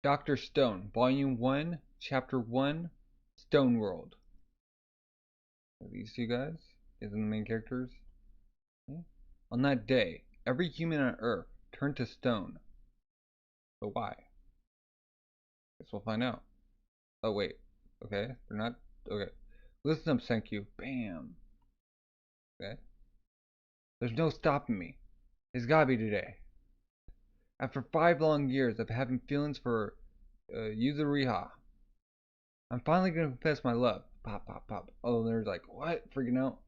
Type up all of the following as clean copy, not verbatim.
Dr. Stone, Volume 1, Chapter 1, Stone World. Are these two guys? These are the main characters. Okay. On that day, every human on Earth turned to stone. But why? Guess we'll find out. Oh wait. Okay, they're not. Okay. Listen up, thank you. Bam. Okay. There's no stopping me. It's gotta be today. After 5 long years of having feelings for Yuzuriha, I'm finally gonna confess my love. Pop, pop, pop. Oh, there's like, what? Freaking out.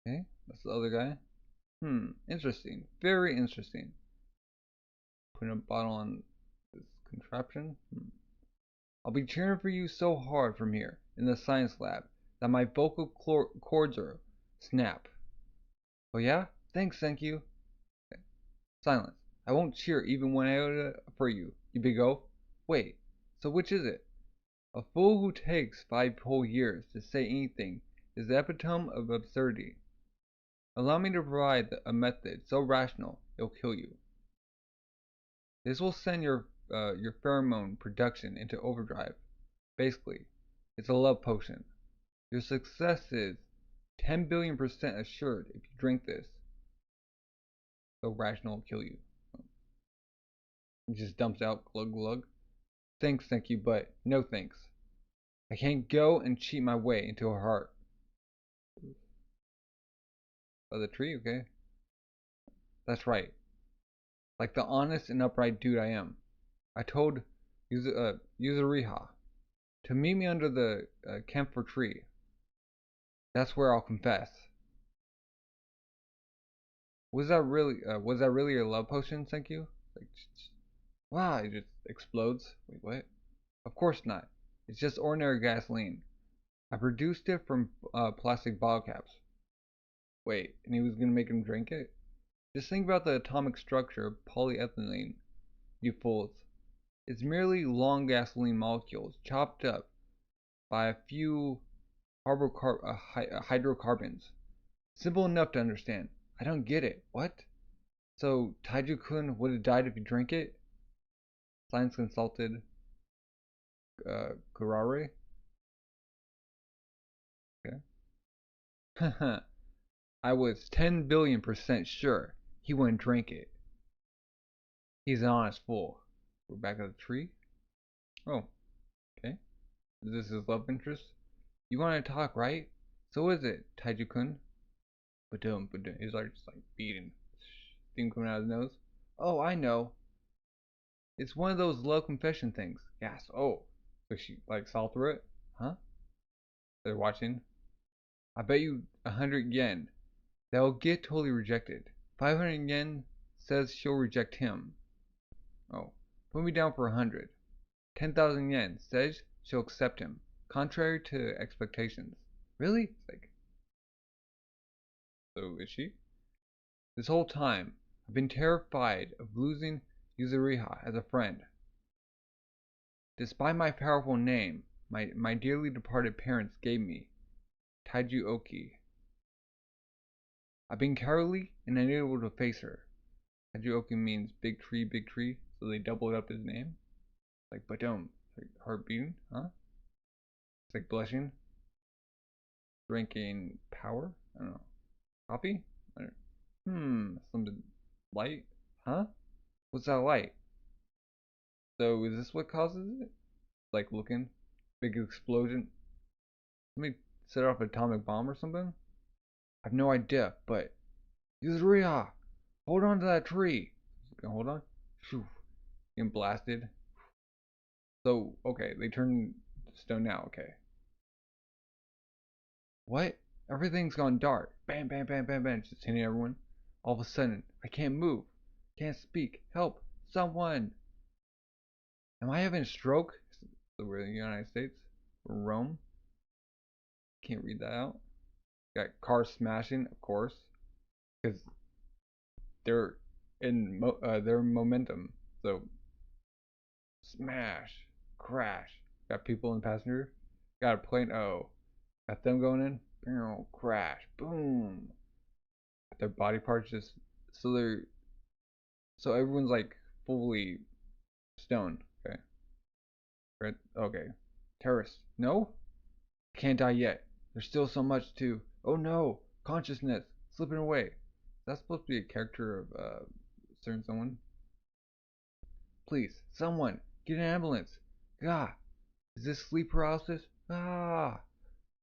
Okay, that's the other guy. Interesting. Very interesting. Putting a bottle on this contraption. I'll be cheering for you so hard from here in the science lab that my vocal cords are snap. Oh yeah? Thanks, thank you. Okay. Silence. I won't cheer even when I for you, you big O. Wait, so which is it? A fool who takes 5 whole years to say anything is the epitome of absurdity. Allow me to provide a method so rational it'll kill you. This will send your pheromone production into overdrive. Basically, it's a love potion. Your success is 10 billion% assured if you drink this. So rational will kill you. He just dumps out glug glug. Thanks, thank you, but no thanks. I can't go and cheat my way into her heart. Oh, the tree, okay. That's right. Like the honest and upright dude I am. I told Yuzuriha to meet me under the camphor tree. That's where I'll confess. Was that really your love potion? Thank you. Like, wow, it just explodes. Wait, what? Of course not. It's just ordinary gasoline. I produced it from plastic bottle caps. Wait, and he was gonna make him drink it? Just think about the atomic structure of polyethylene, you fools. It's merely long gasoline molecules chopped up by a few hydrocarbons. Simple enough to understand. I don't get it. What? So Taiju-kun would have died if he drank it? Science consulted Kurare? Okay. I was 10 billion% sure he wouldn't drink it. He's an honest fool. We're back at the tree. Oh, okay. Is this his love interest? You want to talk, right? So what is it, Taiju-kun? Badum. He's like just like beating steam coming out of his nose. Oh, I know. It's one of those love confession things. Yes. Oh, so she like saw through it? Huh? They're watching. I bet you 100 yen. That'll get totally rejected. 500 yen says she'll reject him. Oh, put me down for 100. 10,000 yen says she'll accept him, contrary to expectations. Really? It's like, so is she? This whole time, I've been terrified of losing Yuzuriha as a friend. Despite my powerful name, my dearly departed parents gave me, Taiju Oki. I've been cowardly and unable to face her. Taiju Oki means big tree, so they doubled up his name. Like, but like heart beating, huh? It's like blushing. Drinking power? I don't know. Coffee? I don't, something light? Huh? What's that light? So is this what causes it? Like looking? Big explosion? Somebody set off an atomic bomb or something? I have no idea, but Yuzuriha! Hold on to that tree! Hold on. Phew. Getting blasted. So, okay, they turn stone now, okay. What? Everything's gone dark. Bam, bam, bam, bam, bam. Just hitting everyone. All of a sudden, I can't move. Can't speak. Help! Someone! Am I having a stroke? So we're in the United States. We're in Rome. Can't read that out. Got cars smashing, of course. Because they're in their momentum. So, smash. Crash. Got people in the passenger. Got a plane. Oh. Got them going in. Boom. Crash. Boom. Their body parts just so everyone's like fully stoned. Okay. Right? Okay. Terrorists. No? Can't die yet. There's still so much to. Oh no! Consciousness! Slipping away. Is that supposed to be a character of certain someone? Please, someone! Get an ambulance! Gah! Is this sleep paralysis? Ah!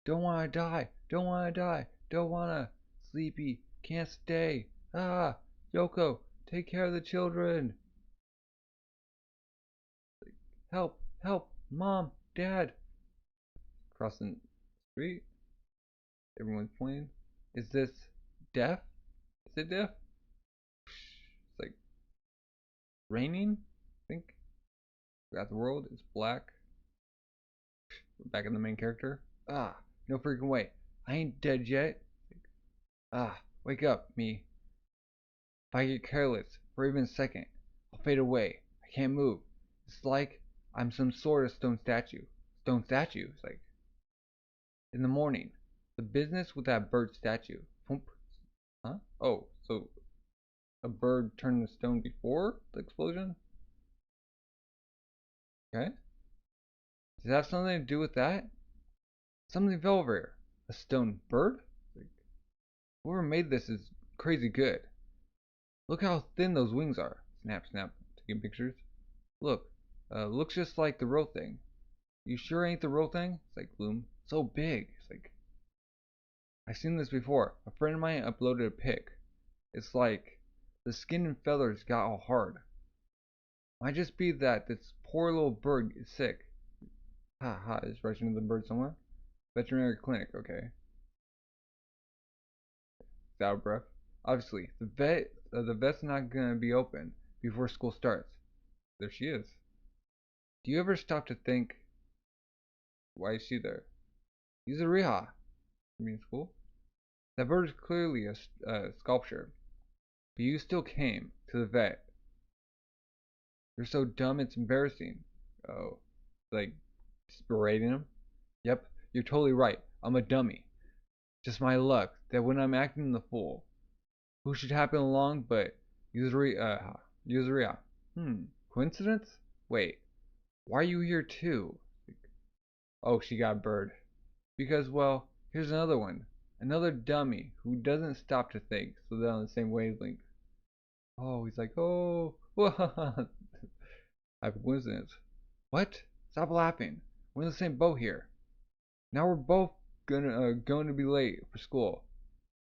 Don't wanna die! Don't wanna die! Don't wanna! Sleepy! Can't stay! Ah! Yoko! Take care of the children! Help! Help! Mom! Dad! Crossing the street. Everyone's playing. Is this deaf? Is it deaf? It's like raining, I think. Got the world. It's black. We're back in the main character. Ah, no freaking way. I ain't dead yet. Ah, wake up, me. If I get careless for even a second, I'll fade away. I can't move. It's like I'm some sort of stone statue. Stone statue? It's like in the morning. The business with that bird statue. Huh? Oh, so a bird turned to stone before the explosion? Okay. Does that have something to do with that? Something fell over here. A stone bird? Like, whoever made this is crazy good. Look how thin those wings are. Snap, snap. Taking pictures. Look. Looks just like the real thing. You sure ain't the real thing? It's like Gloom. So big. It's like I've seen this before. A friend of mine uploaded a pic. It's like the skin and feathers got all hard. Might just be that this poor little bird is sick. Ha ha, is rushing to the bird somewhere. Veterinary clinic, okay. It's out of breath. Obviously, the vet's not gonna be open before school starts. There she is. Do you ever stop to think, why is she there? Yuzuriha. You mean school? That bird is clearly a sculpture, but you still came to the vet. You're so dumb it's embarrassing. Oh, like just berating him? Yep, you're totally right. I'm a dummy. Just my luck that when I'm acting the fool, who should happen along but Yuzuriha? Coincidence? Wait, why are you here too? Oh, she got a bird. Because, well, here's another one. Another dummy who doesn't stop to think, so they're on the same wavelength. Oh, he's like, oh, I have a coincidence. What? Stop laughing. We're in the same boat here. Now we're both going to be late for school.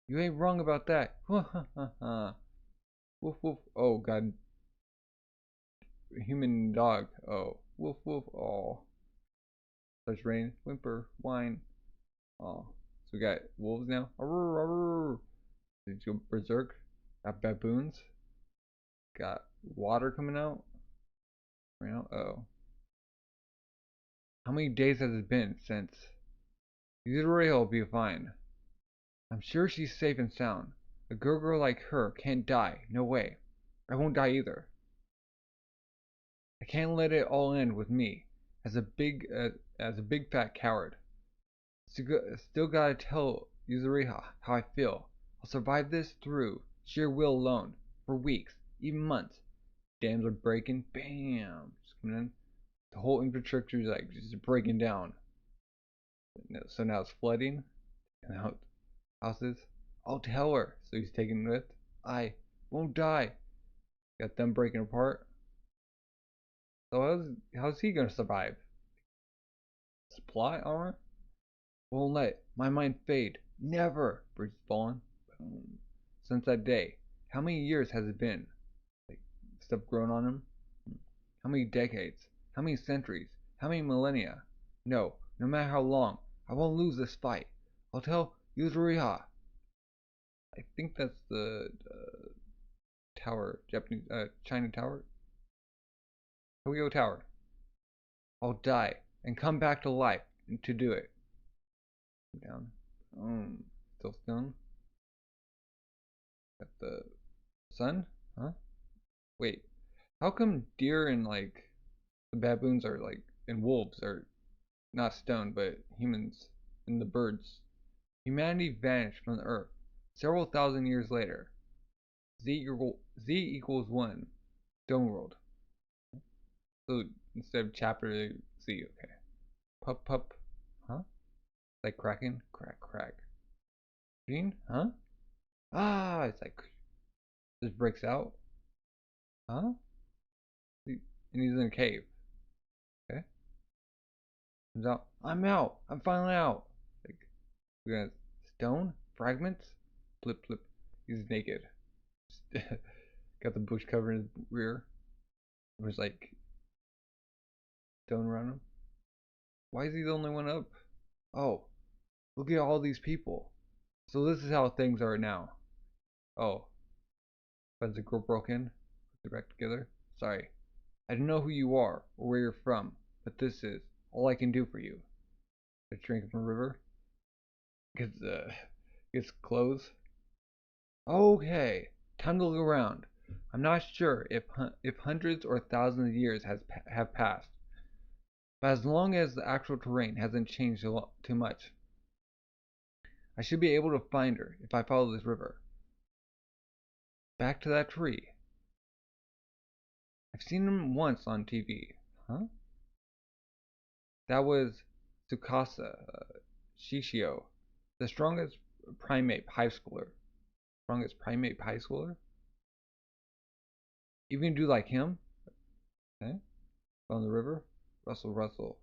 You ain't wrong about that. Woof woof. Oh god. Human dog. Oh. Woof woof. Oh. Such rain. Whimper. Whine. Oh. So we got wolves now. Arr, arr. Did you go berserk? Got baboons. Got water coming out. Right now. Oh. How many days has it been since? Yuzuriha will be fine. I'm sure she's safe and sound. A girl like her can't die. No way. I won't die either. I can't let it all end with me as a big fat coward. Still gotta tell Yuzuriha how I feel. I'll survive this through sheer will alone for weeks, even months. Dams are breaking. Bam! Just coming in. The whole infrastructure is like just breaking down. So now it's flooding. And now houses. I'll tell her. So he's taking with. I won't die. Got them breaking apart. So how's he gonna survive? Supply armor? Won't let my mind fade. Never. Bridge fallen. Boom. Since that day. How many years has it been? Like stuff grown on him? How many decades? How many centuries? How many millennia? No matter how long, I won't lose this fight. I'll tell Yuzuriha. I think that's the tower, Japanese, China tower. Tokyo Tower. I'll die and come back to life to do it. Down. Still stunned. Got the sun? Huh? Wait. How come deer and like the baboons are like and wolves are not stoned, but humans and the birds? Humanity vanished from the earth several thousand years later. Z equals 1. Stone world. So instead of chapter, Z, okay. Pup, pup. Huh? Like cracking? Crack, crack. Green? Huh? Ah, it's like, just breaks out. Huh? And he's in a cave. Okay. Comes out. I'm out. I'm finally out. Like, we got stone? Fragments? Flip, flip. He's naked. Got the bush cover in his rear. There's like stone around him. Why is he the only one up? Oh, look at all these people. So this is how things are now. Oh, fence a girl broke in. Put it back together. Sorry. I don't know who you are or where you're from, but this is all I can do for you. I drink from a river. Gets clothes. Okay, time to look around. I'm not sure if hundreds or thousands of years have passed, but as long as the actual terrain hasn't changed too much, I should be able to find her if I follow this river. Back to that tree. I've seen him once on TV. Huh? That was Tsukasa Shishio, the strongest primate high schooler. Strongest primate high schooler? Even do like him? Okay. On the river? Rustle, rustle.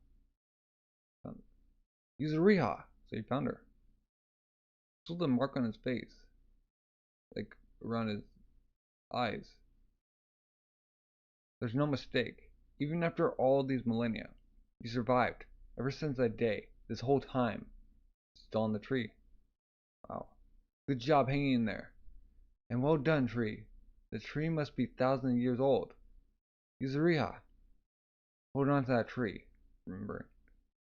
Yuzuriha! So you found her. Still the mark on his face. Like, around his eyes. There's no mistake. Even after all these millennia, you survived. Ever since that day, this whole time. Still on the tree. Wow. Good job hanging in there. And well done, tree. The tree must be thousands of years old. Yuzuriha. Hold on to that tree. Remember.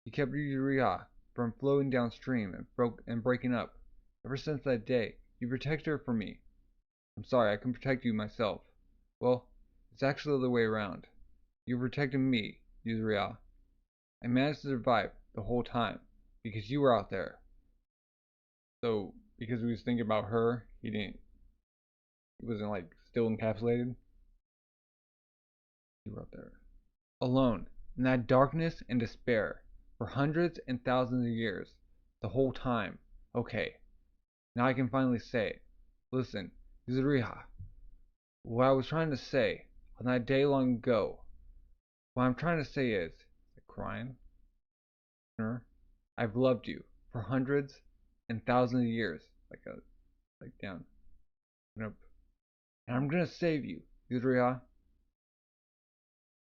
You kept Yuzuriha from flowing downstream and breaking up. Ever since that day, you protected her for me. I'm sorry, I can protect you myself. Well, it's actually the other way around. You protected me, Yuzuriha. I managed to survive the whole time because you were out there. So, because he was thinking about her, he wasn't like still encapsulated. You were out there. Alone, in that darkness and despair, for hundreds and thousands of years, the whole time. Okay, now I can finally say it. Listen, Yuzuriha, what I was trying to say on that day long ago, what I'm trying to say is, crying, I've loved you for hundreds and thousands of years, like down, and up, and I'm gonna save you, Yuzuriha.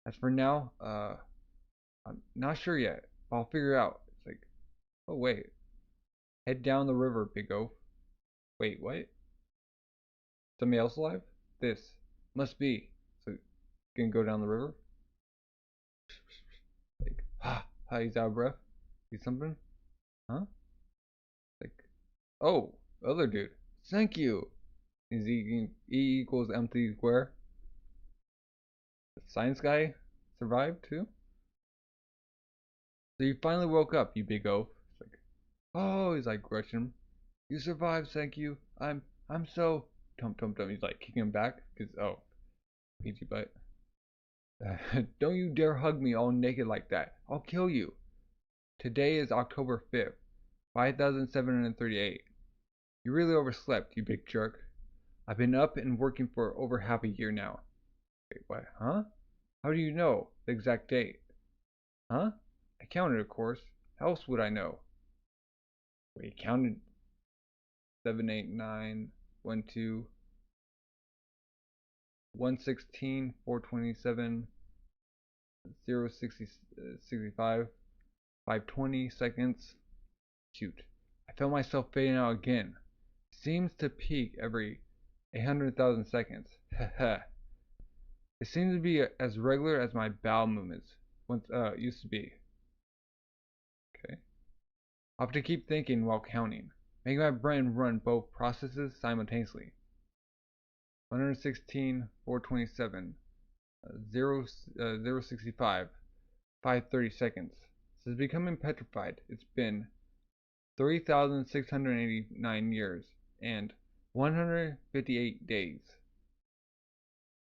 As for now, I'm not sure yet, but I'll figure it out. It's like, oh wait, head down the river, big oaf. Wait, what? Somebody else alive? This must be. So, gonna go down the river? Like, he's out of breath. See something? Huh? Like, oh, other dude. Thank you. Is E equals empty square? The science guy survived too? So you finally woke up, you big oaf. It's like, oh, he's like rushing him. You survived, thank you. I'm so tum. He's like kicking him back because oh, PG butt. Don't you dare hug me all naked like that. I'll kill you. Today is October 5th, 5738. You really overslept, you big jerk. I've been up and working for over half a year now. Wait, what? Huh? How do you know the exact date? Huh? I counted, of course. How else would I know? Wait, you counted 7, 8, 9, 1, 2, 116, 427, 0, 60, 65, 520 seconds. Shoot. I felt myself fading out again. Seems to peak every 800,000 seconds. Haha. It seems to be as regular as my bowel movements once used to be. Okay. I'll have to keep thinking while counting, making my brain run both processes simultaneously. 116, 427, 0, 065, 530 seconds. Since becoming petrified, it's been 3,689 years and 158 days.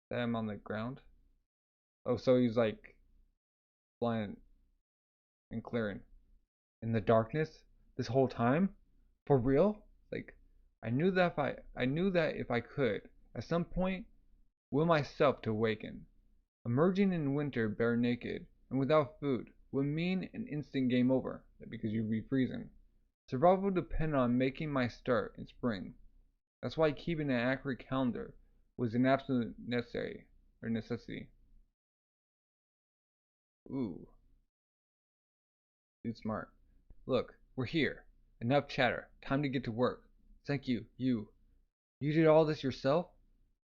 That I'm on the ground. Oh, so he's like flying and clearing. In the darkness? This whole time? For real? Like, I knew that if I could, at some point, will myself to awaken. Emerging in winter bare naked and without food would mean an instant game over, because you'd be freezing. Survival would depend on making my start in spring. That's why keeping an accurate calendar was an absolute necessity. Ooh. Dude smart. Look, we're here. Enough chatter. Time to get to work. Thank you. You did all this yourself?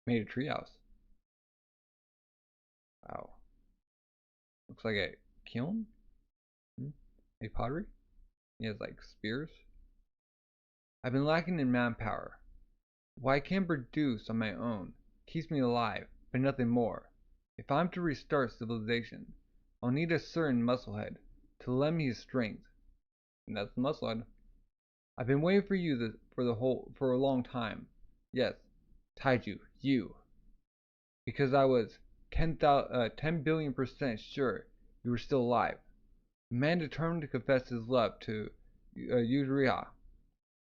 Made a treehouse. Wow. Looks like a kiln? A pottery? He has like spears. I've been lacking in manpower. What I can produce on my own keeps me alive, but nothing more. If I'm to restart civilization, I'll need a certain musclehead to lend me his strength. And that's the musclehead. I've been waiting for you for a long time. Yes, Taiju, you. Because I was 10 billion% sure you were still alive. A man determined to confess his love to Yuzuriha,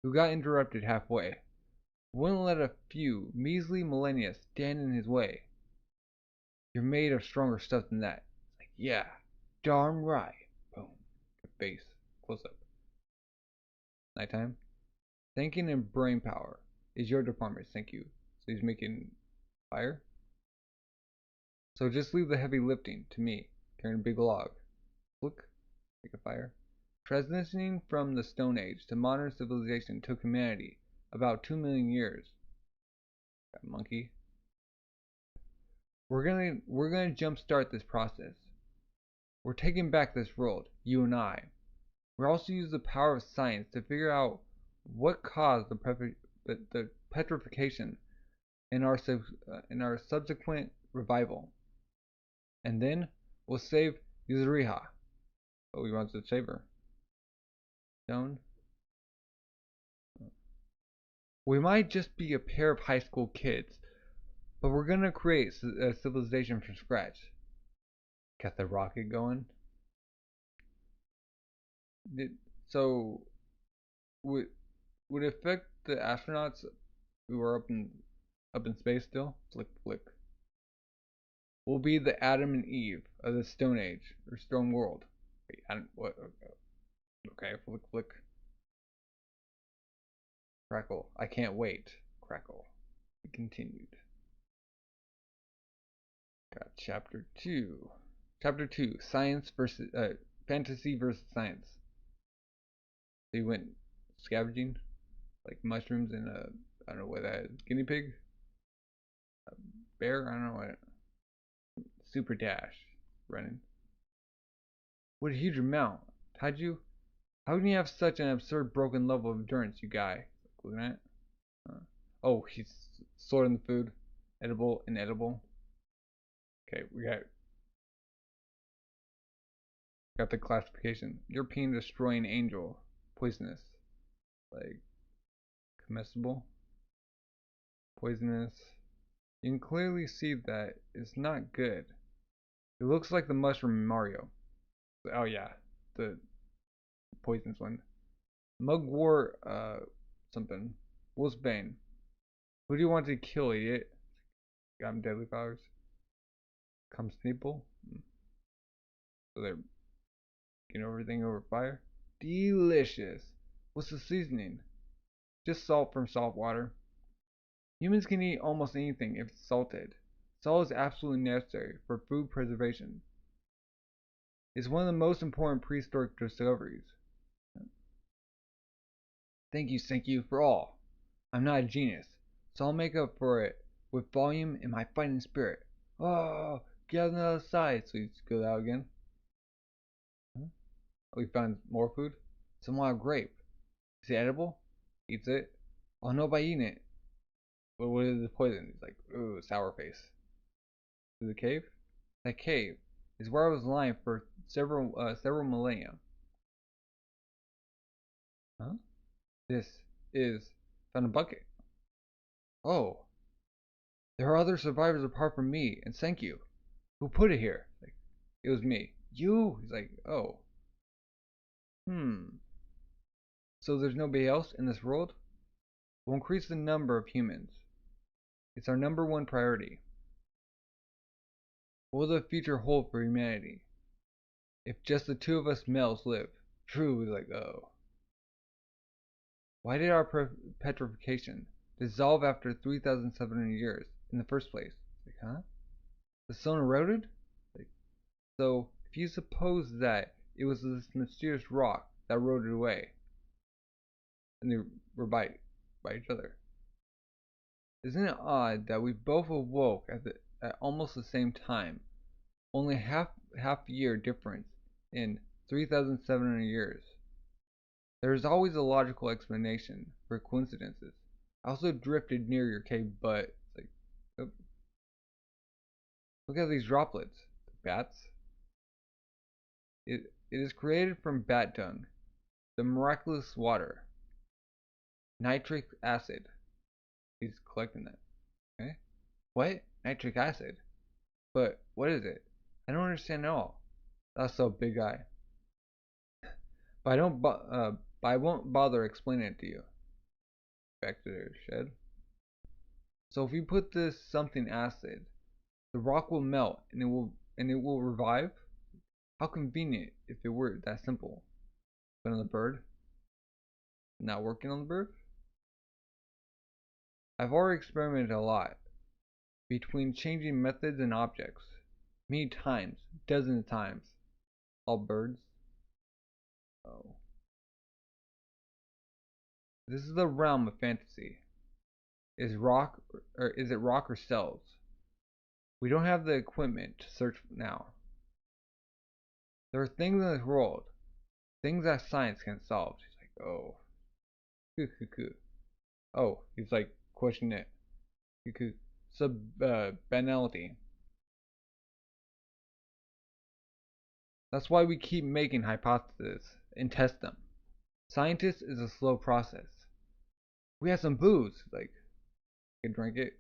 who got interrupted halfway. Wouldn't let a few measly millennia stand in his way. You're made of stronger stuff than that. It's like, yeah, darn right. Boom. Good face. Close up. Nighttime. Thinking and brain power is your department, thank you. So he's making fire. So just leave the heavy lifting to me, carrying a big log. Look, make a fire. Transitioning from the Stone Age to modern civilization took humanity about 2 million years. Got a monkey. We're gonna jumpstart this process. We're taking back this world, you and I. We'll also use the power of science to figure out what caused the petrification in our subsequent revival. And then we'll save Yuzuriha. Oh, we want to save her. Stone. We might just be a pair of high school kids, but we're gonna create a civilization from scratch. Got the rocket going. So would it affect the astronauts who are up in space still? Flick flick. We'll be the Adam and Eve of the Stone Age or Stone World. Wait, what? Okay, flick flick. Crackle. I can't wait. Crackle. It continued. Got chapter 2. Chapter 2. Science versus fantasy versus science. So you went scavenging, like mushrooms and I don't know what that is. Guinea pig? A bear? I don't know what. Super dash. Running. What a huge amount. Taiju? How can you have such an absurd broken level of endurance, you guy? Looking at it. Oh, he's sorting the food. Edible, inedible. Okay, we got the classification. European destroying angel. Poisonous. Like comestible. Poisonous. You can clearly see that it's not good. It looks like the mushroom in Mario. Oh yeah, the poisonous one. Mugwort something. Wolfsbane. Who do you want to kill, idiot? Got him deadly powers. Comes Sneeple. So they're getting everything over fire. Delicious. What's the seasoning? Just salt from salt water. Humans can eat almost anything if it's salted. Salt is absolutely necessary for food preservation. It's one of the most important prehistoric discoveries. Thank you for all. I'm not a genius, so I'll make up for it with volume and my fighting spirit. Oh, get on the other side. So you go out again. Oh, we found more food. Some wild grape. Is it edible? Eats it. I'll know by eating it. But what is the poison? He's like, ooh, sour face. To the cave? That cave is where I was lying for several millennia. Huh? This is found a bucket. Oh, there are other survivors apart from me, and thank you. Who put it here? Like, it was me. You? He's like, oh. So there's nobody else in this world? We'll increase the number of humans. It's our #1 priority. What will the future hold for humanity? If just the two of us males live. Truly, like, oh. Why did our petrification dissolve after 3,700 years in the first place? Like, huh? The stone eroded? Like, so, if you suppose that it was this mysterious rock that eroded away, and they were by each other. Isn't it odd that we both awoke at almost the same time, only half year difference in 3,700 years? There is always a logical explanation for coincidences. I also drifted near your cave, but it's like, oh. Look at these droplets. Bats. It is created from bat dung, the miraculous water. Nitric acid. He's collecting that. Okay. What? Nitric acid? But what is it? I don't understand at all. That's so big guy. But I won't bother explaining it to you. Back to their shed. So if we put this something acid, the rock will melt and it will revive? How convenient if it were that simple. But on the bird? Not working on the bird? I've already experimented a lot between changing methods and objects. Many times, dozens of times. All birds. Oh. This is the realm of fantasy. Is it rock or cells? We don't have the equipment to search now. There are things in this world, things that science can solve. She's like, oh, oh, he's like questioning it. Banality. That's why we keep making hypotheses and test them. Scientists is a slow process. We had some booze, like, you can drink it.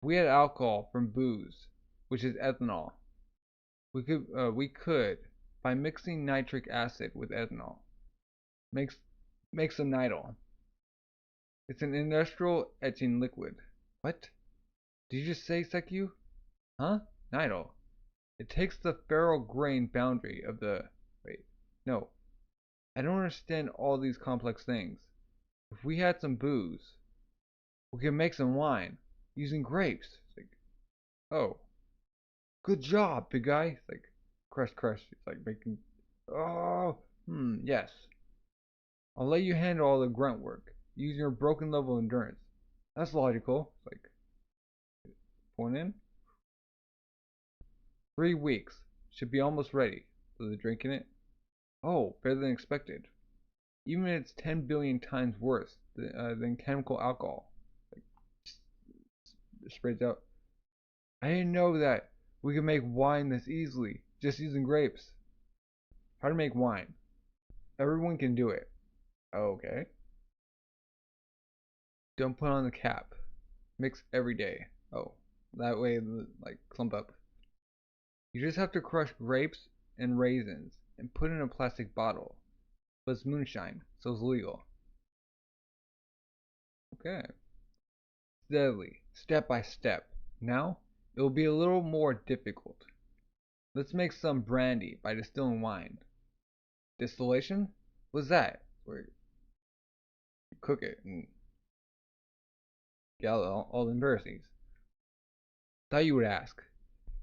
We had alcohol from booze, which is ethanol. We could, by mixing nitric acid with ethanol, make some nitol. It's an industrial etching liquid. What? Did you just say, Sekyu? Huh? Nitol. It takes the ferrule grain boundary of the... Wait. No. I don't understand all these complex things. If we had some booze, we could make some wine using grapes. It's like, oh. Good job, big guy. It's like, crush. It's like making... Oh. Yes. I'll let you handle all the grunt work, using your broken level of endurance. That's logical. It's like, point in. 3 weeks. Should be almost ready. So they're drinking it. Oh, better than expected. Even if it's 10 billion times worse than chemical alcohol. Like, spreads out. I didn't know that we could make wine this easily, just using grapes. How to make wine. Everyone can do it. Okay. Don't put on the cap. Mix every day. Oh, that way, like, clump up. You just have to crush grapes and raisins and put in a plastic bottle. But it's moonshine, so it's legal. Okay. Steadily, step by step. Now, it will be a little more difficult. Let's make some brandy by distilling wine. Distillation? What's that? Where you cook it and get all the impurities. Thought you would ask.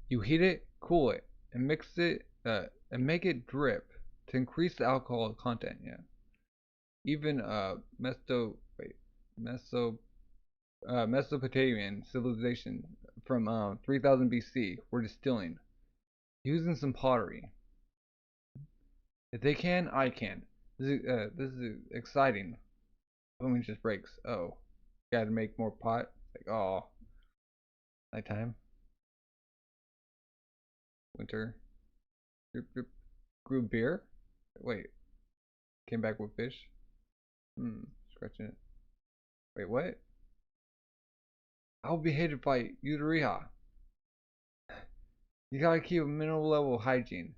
You heat it, cool it, and mix it, and make it drip to increase the alcohol content. Yeah. Even Mesopotamian civilization from 3000 BC were distilling, using some pottery. If they can, I can. This is exciting. Boom, just breaks. Oh, gotta make more pot. Like, oh, nighttime. Winter. Grew beer? Wait. Came back with fish? Scratching it. Wait, what? I will be hated by Yuzuriha. You gotta keep a minimal level of hygiene.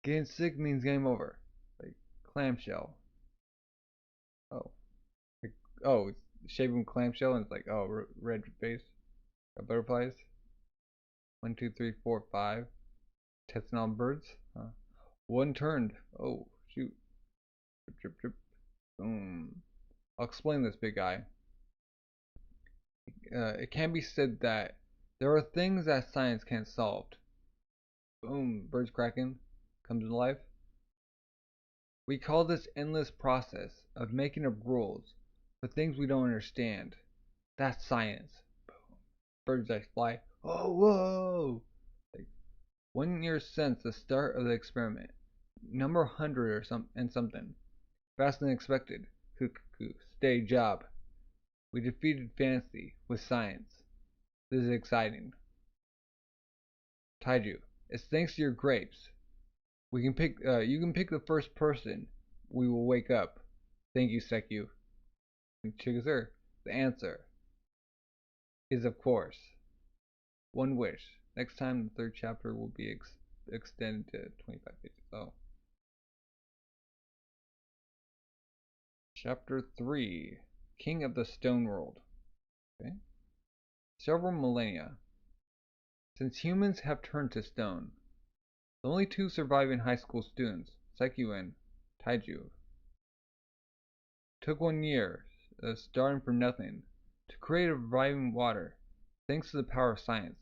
Getting sick means game over. clamshell. Oh. Oh, it's shaped with clamshell and it's like, oh, red face. Got butterflies. 1, 2, 3, 4, 5. Testing on birds. One turned. Oh, shoot. Drip, drip, drip. Boom. I'll explain this, big guy. It can be said that there are things that science can't solve. Boom. Birds cracking. Comes to life. We call this endless process of making up rules for things we don't understand. That's science. Boom. Birds that fly. Oh, whoa! Like 1 year since the start of the experiment. Number 100 or something. Faster than expected. Cuckoo. Stay job. We defeated fantasy with science. This is exciting. Taiju. It's thanks to your grapes. We can pick. You can pick the first person. We will wake up. Thank you, Sekyu. Chiguzer. The answer is, of course, one wish. Next time, the third chapter will be extended to 25 pages. Oh. Chapter 3. King of the Stone World. Okay. Several millennia since humans have turned to stone. The only two surviving high school students, Sekyu and Taiju, took 1 year, starting from nothing, to create a reviving water, thanks to the power of science.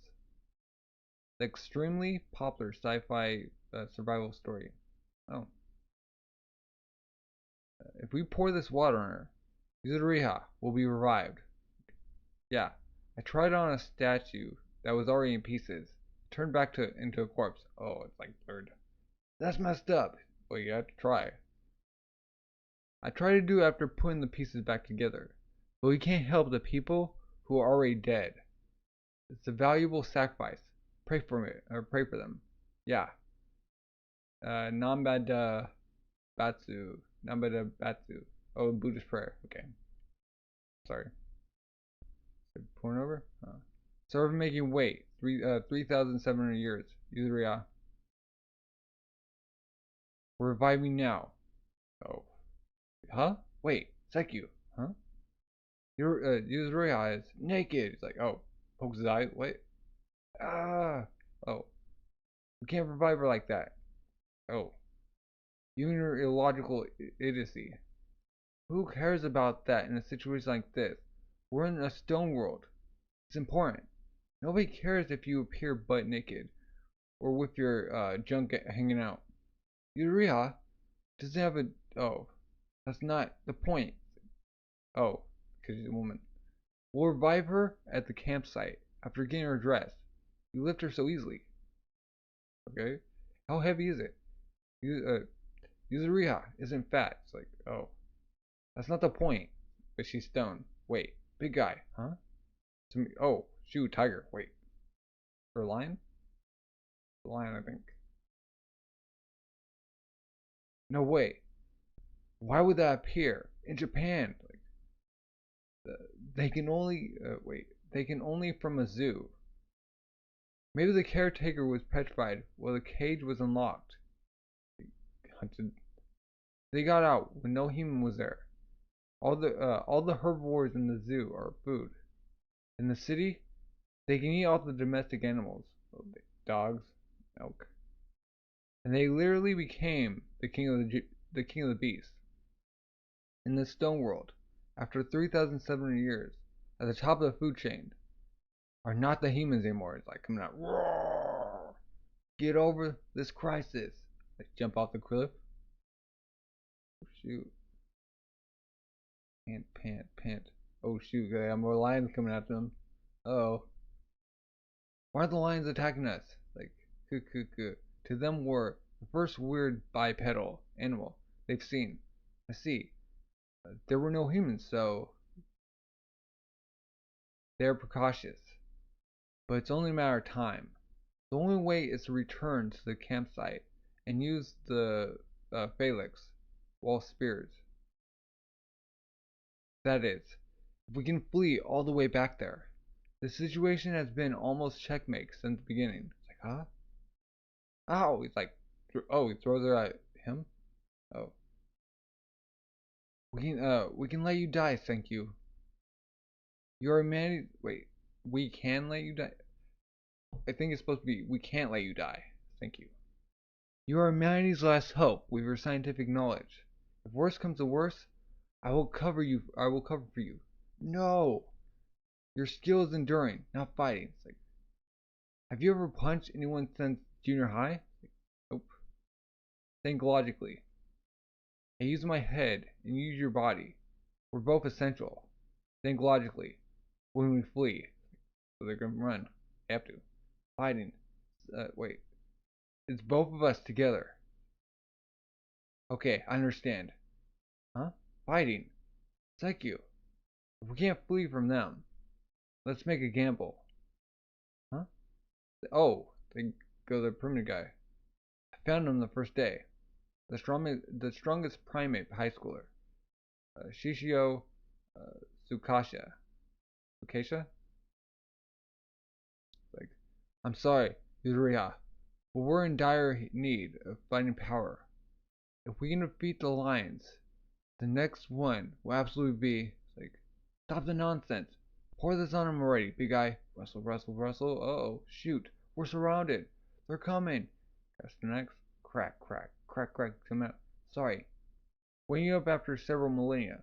The extremely popular sci-fi survival story. Oh. If we pour this water on her, Yuzuriha will be revived. Yeah, I tried on a statue that was already in pieces. Turned back into a corpse. Oh, it's like blurred. That's messed up. Well, you have to try. I tried to do it after putting the pieces back together, but we can't help the people who are already dead. It's a valuable sacrifice. Pray for me, or pray for them. Yeah. Nambada Batsu. Nambada Batsu. Oh, Buddhist prayer. Okay. Sorry. Pouring over? Serve making weight. 3,700 years. Yuzuriha. We're reviving now. Oh. Huh? Wait. Sekyu. Huh? Yuzuriha is naked. It's like, oh. Pokes his eye. Wait. Ah. Oh. We can't revive her like that. Oh. You and your illogical idiocy. Who cares about that in a situation like this? We're in a stone world. It's important. Nobody cares if you appear butt naked or with your junk hanging out. Yuzuriha doesn't have a. Oh, that's not the point. Oh, because she's a woman. We'll revive her at the campsite after getting her dressed. You lift her so easily. Okay? How heavy is it? Yuzuriha isn't fat. It's like, oh. That's not the point. But she's stoned. Wait, big guy, huh? Oh, shoot, tiger. Wait. For a lion? A lion, I think. No way. Why would that appear in Japan? Like, they can only wait. They can only from a zoo. Maybe the caretaker was petrified while the cage was unlocked. They got out when no human was there. All the herbivores in the zoo are food. In the city, they can eat all the domestic animals, dogs, milk, and they literally became the king of the beasts. In the stone world, after 3,700 years, at the top of the food chain, are not the humans anymore. It's like coming out, roar! Get over this crisis. Like jump off the cliff. Oh, shoot. Pant. Oh shoot, I have more lions coming after them. Uh-oh. Why are the lions attacking us? Like, to them we're the first weird bipedal animal they've seen. I see. There were no humans, so they're precautious. But it's only a matter of time. The only way is to return to the campsite and use the phalanx wall spears. That is, if we can flee all the way back there. The situation has been almost checkmate since the beginning. It's like, huh? Ow! He's like, oh, he throws her at him? Oh. We can let you die, thank you. You're a man. Wait, we can let you die. I think it's supposed to be we can't let you die. Thank you. You are humanity's last hope with your scientific knowledge. If worse comes to worse, I will cover you. I will cover for you. No, your skill is enduring, not fighting. It's like, have you ever punched anyone since junior high? Nope. Think logically. I use my head and you use your body. We're both essential. Think logically. When we flee, so they're gonna run. They have to. Fighting. Wait. It's both of us together. Okay, I understand. Huh? Fighting. Thank you. If we can't flee from them, let's make a gamble. Huh? Oh, they go the permanent guy. I found him the first day. The strongest primate high schooler. Shishio Tsukasa. Tsukasa? Like, I'm sorry, Yuzuriha, but we're in dire need of finding power. If we can defeat the lions, the next one will absolutely be like, stop the nonsense. Pour this on him already, big guy. Rustle, rustle, rustle. Uh-oh, shoot. We're surrounded. They're coming. That's the next. Crack, crack, crack, crack. Come out. Sorry. Waking up after several millennia.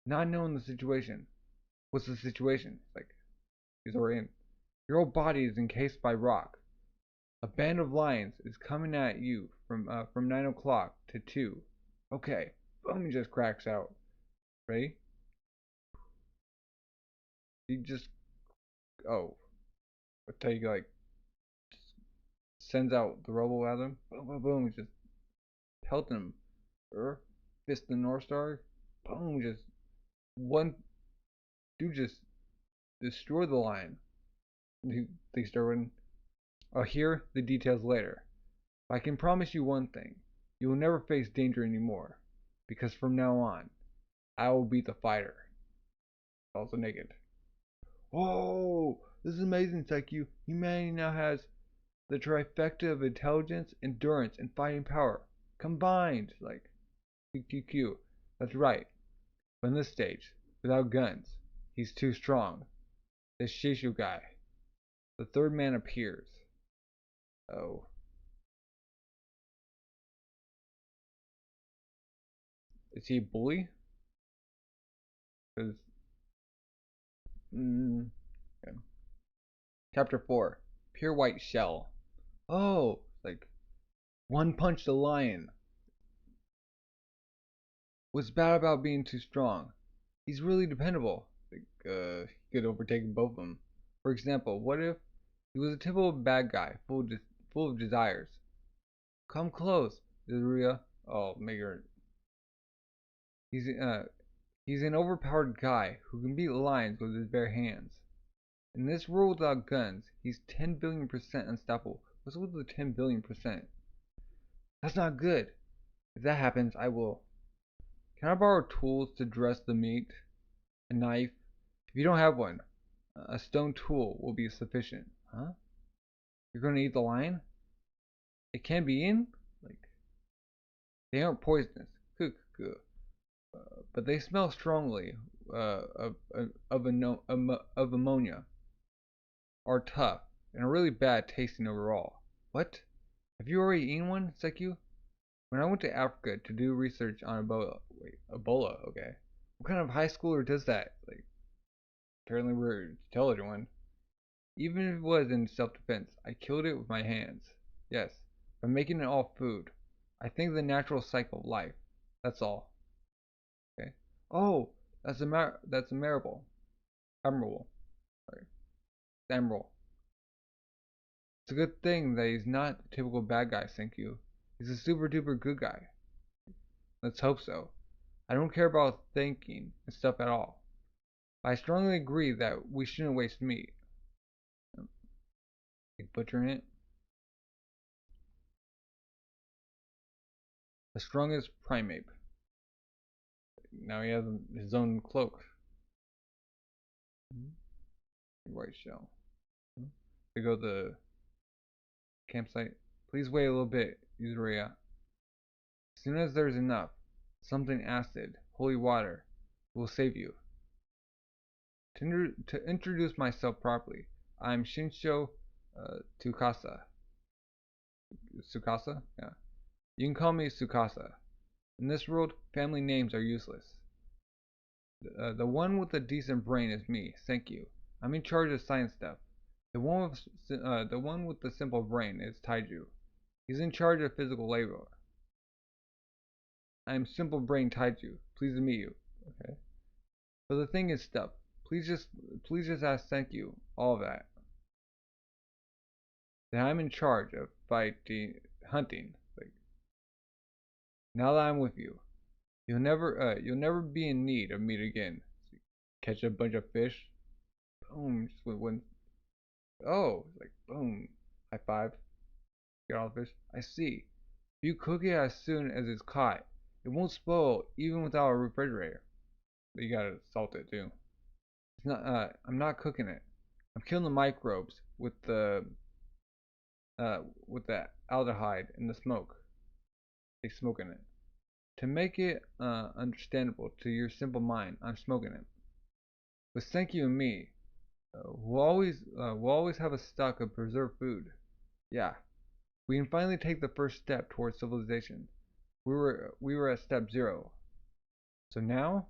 Not knowing the situation. What's the situation? Like, he's already in. Your whole body is encased by rock. A band of lions is coming at you from 9 o'clock to 2. Okay. Boom, he just cracks out. Ready? He just... Oh. I tell you, like... Sends out the rubble at him. Boom, boom, boom. He's just pelting him. Fist the North Star. Boom, just... One... Dude just... destroy the lion. They start running. I'll hear the details later. But I can promise you one thing. You will never face danger anymore. Because from now on, I will be the fighter. Also naked. Whoa! This is amazing, Psyche. Humanity now has the trifecta of intelligence, endurance, and fighting power. Combined! Like, QQQ. That's right. But in this stage, without guns, he's too strong. This Shishu guy. The third man appears. Oh. Is he a bully? Because... Okay. Chapter 4. Pure White Shell. Oh, like... One punch the lion. What's bad about being too strong? He's really dependable. Like, he could overtake both of them. For example, what if he was a typical bad guy, full of desires? Come close, Yuzuriha. Oh, make her... He's an overpowered guy who can beat lions with his bare hands. In this world without guns, he's 10 billion% unstoppable. What's with the 10 billion%? That's not good. If that happens, I will... Can I borrow tools to dress the meat? A knife? If you don't have one, a stone tool will be sufficient. Huh? You're gonna eat the lion? It can be eaten? Like, they aren't poisonous. But they smell strongly of ammonia, are tough, and are really bad tasting overall. What? Have you already eaten one, Seku? When I went to Africa to do research on Ebola, Ebola, okay. What kind of high schooler does that? Like, apparently we're to tell everyone. Even if it was in self-defense, I killed it with my hands. Yes, by making it all food. I think the natural cycle of life. That's all. Okay. Oh, that's admirable. Admirable. Sorry. Admirable. It's a good thing that he's not a typical bad guy, thank you. He's a super duper good guy. Let's hope so. I don't care about thinking and stuff at all. I strongly agree that we shouldn't waste meat. Like butchering it. The strongest primate. Now he has his own cloak. White shell. We go to the campsite. Please wait a little bit, Yuzuriha. As soon as there's enough, something acid, holy water. It will save you. To introduce myself properly, I'm Shinsho Tsukasa. Tsukasa? Yeah. You can call me Tsukasa. In this world, family names are useless. The one with a decent brain is me, thank you. I'm in charge of science stuff. The one with the simple brain is Taiju. He's in charge of physical labor. I am Simple Brain Taiju. Pleased to meet you. Okay. But the thing is stuff. Please just ask thank you. All of that. Then I'm in charge of hunting. Like, now that I'm with you, you'll never be in need of meat again. So catch a bunch of fish. Boom, just with one. Oh, like boom, high five. Get all the fish. I see. If you cook it as soon as it's caught, it won't spoil even without a refrigerator. But you gotta salt it too. It's not. I'm not cooking it. I'm killing the microbes with the aldehyde and the smoke. They smoking it. To make it understandable to your simple mind, I'm smoking it. With thank you and me, we'll always have a stock of preserved food. Yeah, we can finally take the first step towards civilization. We were at step 0. So now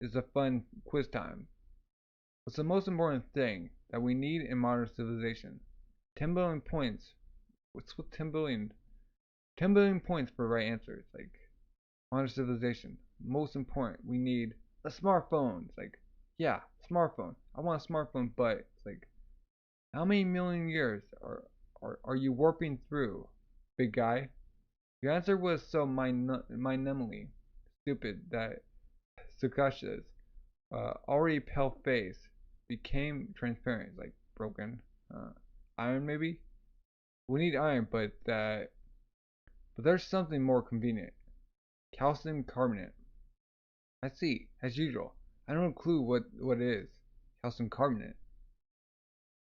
is the fun quiz time. What's the most important thing that we need in modern civilization? 10 billion points. What's with 10 billion? 10 billion points for right answers. Like, modern civilization. Most important, we need a smartphone. It's like, yeah, smartphone. I want a smartphone, but it's like, how many million years are you warping through, big guy? Your answer was so mind-numbingly stupid that Tsukasha's already pale face became transparent, like broken. Iron maybe? We need iron, but there's something more convenient. Calcium carbonate. I see, as usual. I don't have a clue what it is. Calcium carbonate.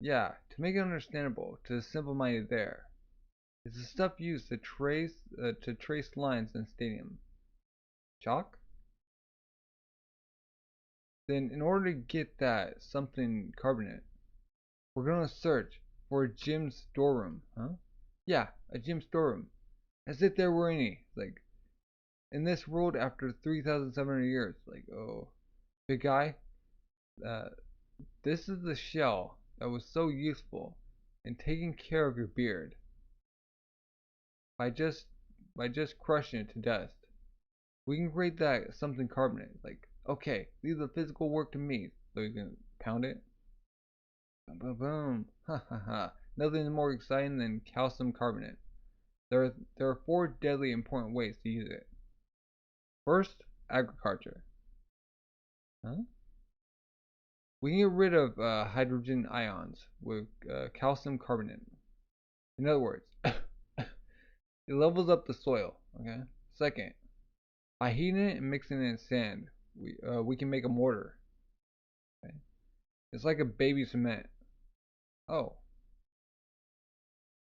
Yeah, to make it understandable to the simple-minded there. It's the stuff used to trace lines in stadium. Chalk? Then in order to get that something carbonate, we're gonna search for a gym storeroom, huh? Yeah, a gym storeroom. As if there were any. Like, in this world after 3,700 years. Like, oh, big guy, this is the shell that was so useful in taking care of your beard. By just crushing it to dust, we can create that something carbonate. Like, okay, leave the physical work to me, so you can pound it. Boom, boom, boom. Ha ha ha. Nothing more exciting than calcium carbonate. There are 4 deadly important ways to use it. First, agriculture. Huh? We can get rid of hydrogen ions with calcium carbonate. In other words, it levels up the soil. Okay. Second, by heating it and mixing it in sand, we can make a mortar. Okay. It's like a baby cement. Oh.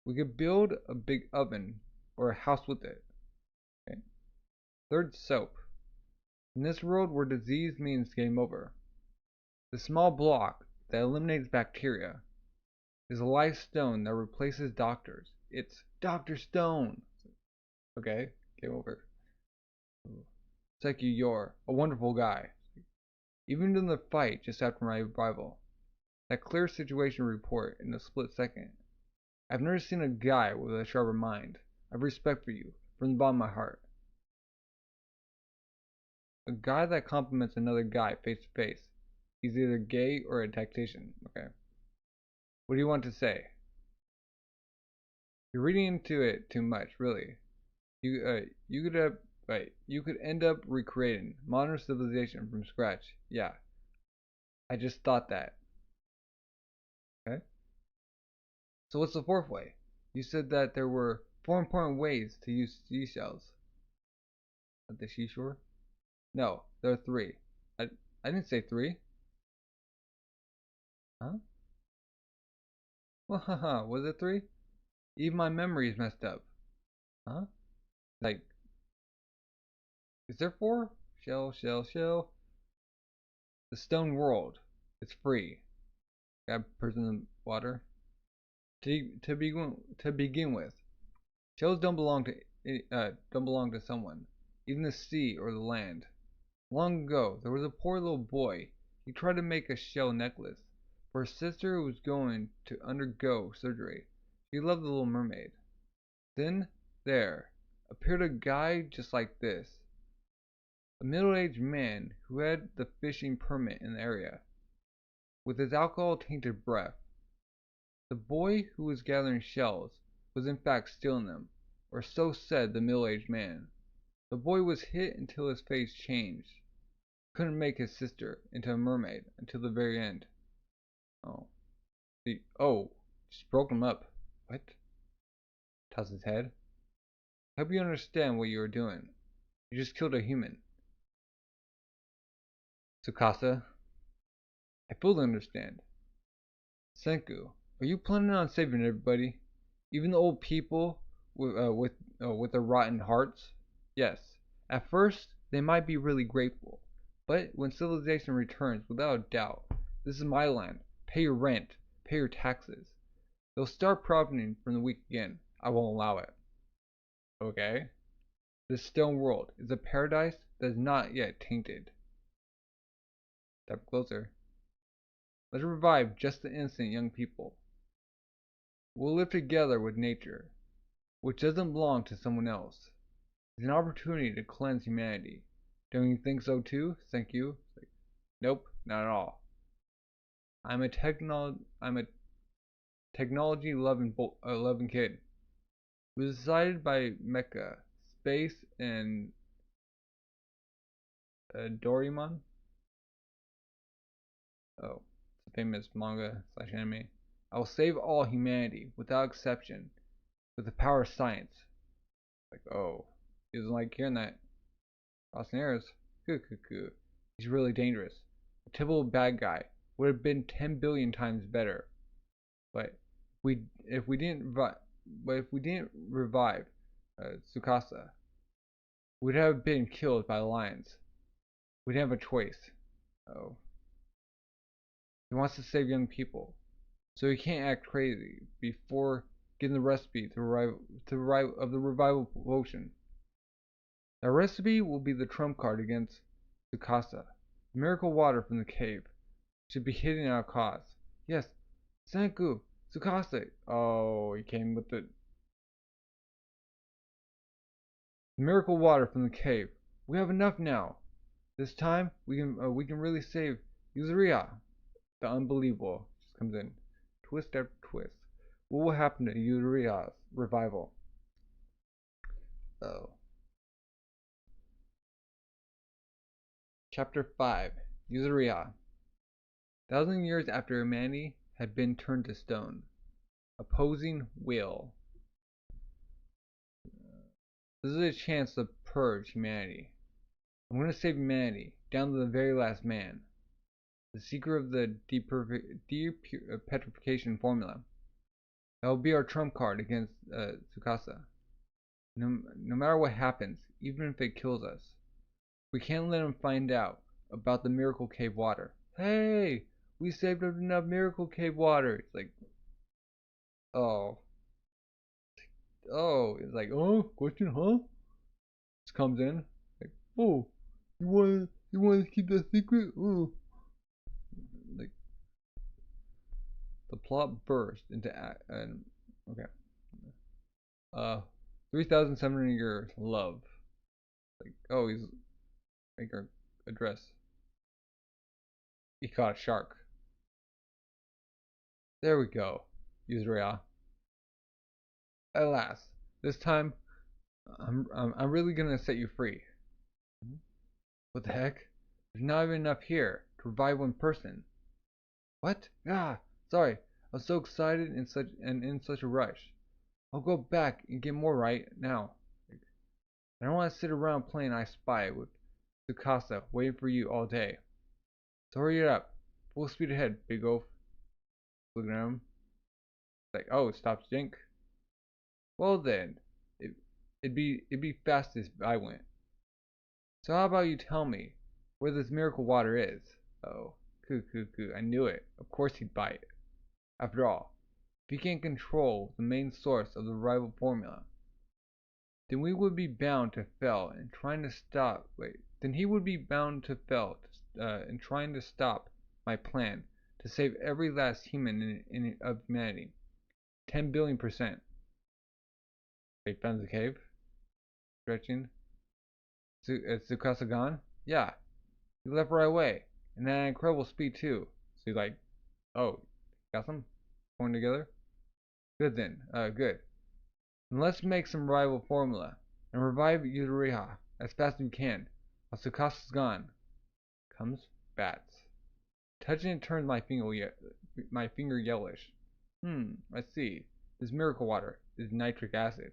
We could build a big oven or a house with it. Okay. Third, soap. In this world where disease means game over, the small block that eliminates bacteria is a life stone that replaces doctors. It's Dr. Stone. Okay, game over. Seki, you're a wonderful guy. Even in the fight just after my arrival, that clear situation report in a split second. I've never seen a guy with a sharper mind. I have respect for you from the bottom of my heart. A guy that compliments another guy face to face. He's either gay or a tactician. Okay. What do you want to say? You're reading into it too much, really. You could end up recreating modern civilization from scratch. Yeah. I just thought that. Okay. So what's the 4th way? You said that there were 4 important ways to use seashells. At the seashore? No, there are 3. I didn't say 3. Huh? Well, haha, was it 3? Even my memory is messed up. Huh? Like, is there 4? Shell. The stone world. It's free. Grab person in the water. To begin with, shells don't belong to someone, even the sea or the land. Long ago, there was a poor little boy. He tried to make a shell necklace for his sister who was going to undergo surgery. She loved the little mermaid. Then there appeared a guy just like this. A middle-aged man who had the fishing permit in the area, with his alcohol-tainted breath. The boy who was gathering shells was in fact stealing them, or so said the middle-aged man. The boy was hit until his face changed. Couldn't make his sister into a mermaid until the very end. Just broke him up. What? Toss his head. I hope you understand what you are doing. You just killed a human. Tsukasa, I fully understand. Senku, are you planning on saving everybody? Even the old people with their rotten hearts? Yes. At first, they might be really grateful. But when civilization returns, without a doubt, this is my land. Pay your rent. Pay your taxes. They'll start profiting from the weak again. I won't allow it. Okay? This stone world is a paradise that is not yet tainted. Step closer. Let's revive just the innocent young people. We'll live together with nature, which doesn't belong to someone else. It's an opportunity to cleanse humanity. Don't you think so too? Thank you. Nope, not at all. I'm a technology loving kid. It was decided by Mecha, Space, and Doraemon. Oh, it's a famous manga / anime. I will save all humanity without exception with the power of science. Like, oh, he doesn't like hearing that. Crossing arrows. He's really dangerous. A typical bad guy would have been 10 billion times better. But if we didn't revive Tsukasa, we'd have been killed by lions. We didn't have a choice. Oh. He wants to save young people, so he can't act crazy before getting the recipe of the revival potion. That recipe will be the trump card against Tsukasa. The miracle water from the cave should be hidden at a cause. Yes, Senku, Tsukasa. Oh, he came with the miracle water from the cave. We have enough now. This time we can really save Yuzuriha. The unbelievable just comes in, twist after twist. What will happen to Yuzuriha's revival? Oh. Chapter 5. Yuzuriha. 1,000 years after humanity had been turned to stone. Opposing will. This is a chance to purge humanity. I'm going to save humanity, down to the very last man. The secret of the petrification formula. That will be our trump card against Tsukasa. No matter what happens, even if it kills us, we can't let him find out about the miracle cave water. Hey, we saved up enough miracle cave water. It's like, oh, it's like, oh, question, huh? This comes in, like, oh, you want to keep that secret? Oh, like, the plot burst into okay. 3,700 years, love. Like, oh, he's making her address. He caught a shark. There we go, Yuzuriha. At last, this time, I'm really gonna set you free. What the heck? There's not even enough here to revive one person. What? Ah, sorry. I was so excited and in such a rush. I'll go back and get more right now. I don't want to sit around playing I Spy with Tsukasa waiting for you all day. So hurry it up. Full speed ahead, big oaf. Looking at him. Like, oh, it stops Jink. Well then, it'd be fast as I went. So how about you tell me where this miracle water is? Oh, I knew it. Of course he'd bite. After all, if he can't control the main source of the rival formula, then we would be bound to fail in trying to stop. Then he would be bound to fail in trying to stop my plan to save every last human of humanity. 10 billion%. Wait, found the cave? Stretching. Tsukasa gone? Yeah, he left right away, and at incredible speed too. So he's like, oh, got some? Going together? Good then, good. Then let's make some rival formula, and revive Yuzuriha as fast as we can, while Tsukasa's gone. Comes bats. Touching it turns my finger yellowish. I see. This miracle water is nitric acid.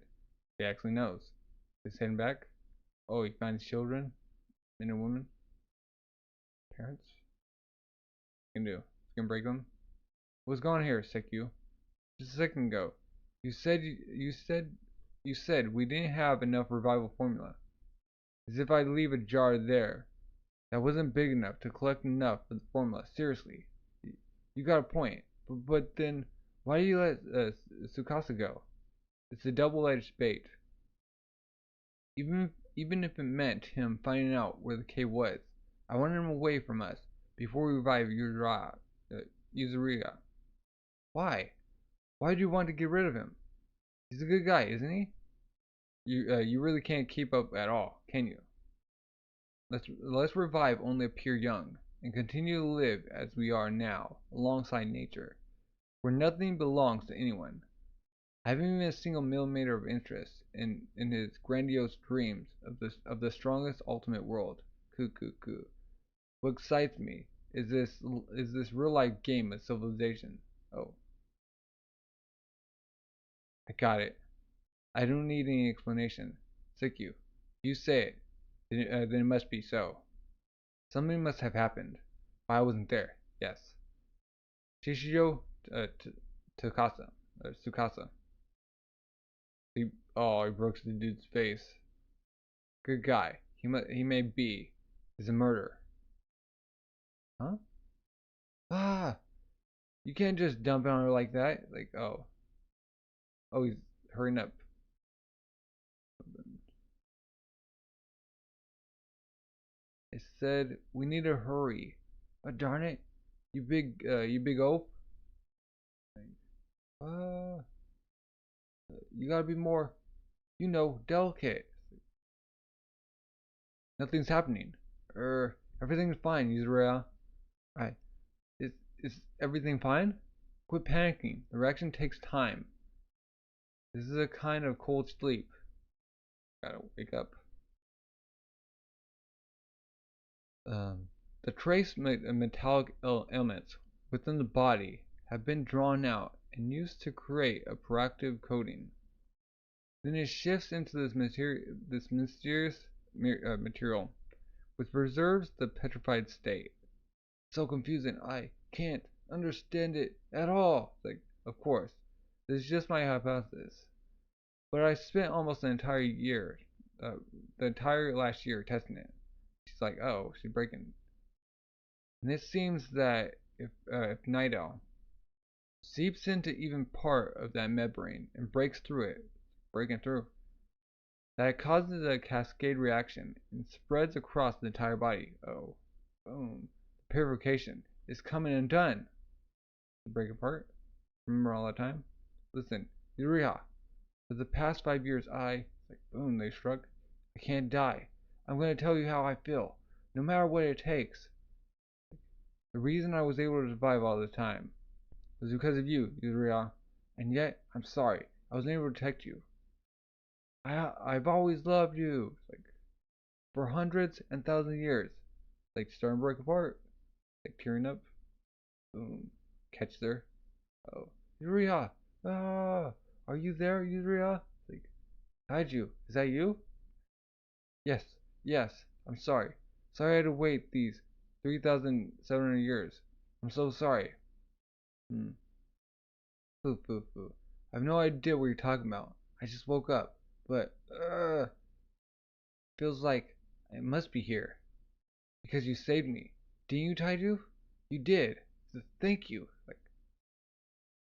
He actually knows. He's heading back. Oh, he finds children, men and women, parents. What can do? Can break them. What's going on here, Sekyu? Just a second ago, you said we didn't have enough revival formula. As if I'd leave a jar there that wasn't big enough to collect enough for the formula. Seriously, you got a point. But then, why do you let Tsukasa go? It's a double-edged bait. Even if it meant him finding out where the cave was, I wanted him away from us before we revive Yuzuriha. Why? Why do you want to get rid of him? He's a good guy, isn't he? You really can't keep up at all, can you? Let's revive only a pure young, and continue to live as we are now, alongside nature, where nothing belongs to anyone. I haven't even a single millimeter of interest in his grandiose dreams of the strongest ultimate world. What excites me is this real life game of civilization. Oh, I got it. I don't need any explanation. Sekyu, you say it, then it must be so. Something must have happened. I wasn't there. Yes. Shishijo Tsukasa. He broke the dude's face. Good guy. He may be. He's a murderer. Huh? Ah! You can't just dump it on her like that. Like, oh. Oh, he's hurrying up. It said we need to hurry. Oh, darn it. You big oaf. You gotta be more, delicate. Nothing's happening. Everything's fine, Yuzuriha. Alright. Is everything fine? Quit panicking. The reaction takes time. This is a kind of cold sleep. Gotta wake up. The trace metallic elements within the body have been drawn out and used to create a protective coating. Then it shifts into this mysterious material, which preserves the petrified state. So confusing, I can't understand it at all. Like, of course, this is just my hypothesis. But I spent almost the entire last year testing it. She's like, oh, she's breaking. And it seems that if Nidal seeps into even part of that membrane and breaks through it, that it causes a cascade reaction and spreads across the entire body. Oh, boom. The purification is coming undone. Break apart. Remember all that time? Listen, Yuzuriha, for the past 5 years boom, they struck. I can't die. I'm going to tell you how I feel, no matter what it takes. The reason I was able to survive all this time was because of you, Yuzuriha, and yet, I'm sorry, I wasn't able to protect you. I've always loved you, for hundreds and thousands of years. Starting to break apart, tearing up. Boom, catch there. Oh, Yuzuriha, are you there, Yuzuriha? Taiju, is that you? Yes, I'm sorry. Sorry I had to wait these 3,700 years. I'm so sorry. I have no idea what you're talking about. I just woke up, but feels like It must be here. Because you saved me. Didn't you, Taiju? You did. So thank you. Like,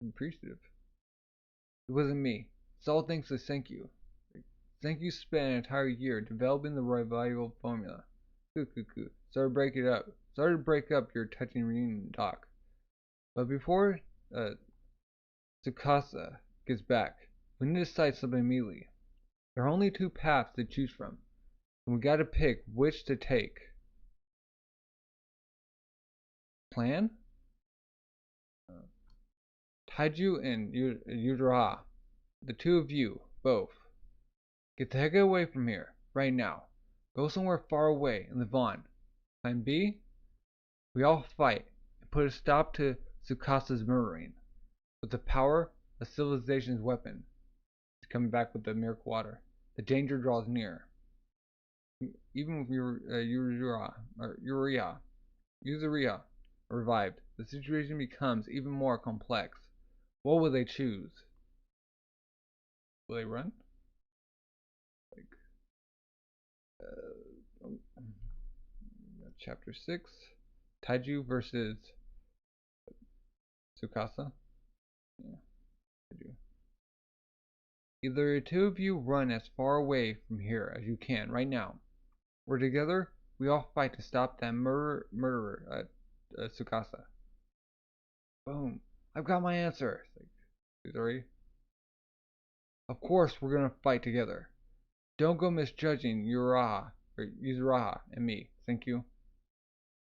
I'm appreciative. It wasn't me. It's all thanks to Senku. Senku spent an entire year developing the revival formula. Sorry to break up your touching reunion talk. But before Tsukasa gets back, we need to decide something immediately. There are only two paths to choose from, and we gotta pick which to take. Plan? Taiju and Yuzuriha, the two of you, both. Get the heck away from here, right now. Go somewhere far away and live on. Plan B? We all fight and put a stop to Tsukasa's murdering. With the power of civilization's weapon. He's coming back with the miracle water. The danger draws near. Even with Yuzuriha revived, the situation becomes even more complex. What will they choose? Will they run? Chapter 6. Taiju versus Tsukasa. Yeah, Taiju. Either the two of you run as far away from here as you can right now, or together we all fight to stop that murderer, Tsukasa. Boom! I've got my answer. Yuzuriha. Of course we're gonna fight together. Don't go misjudging Yuzuriha and me. Thank you.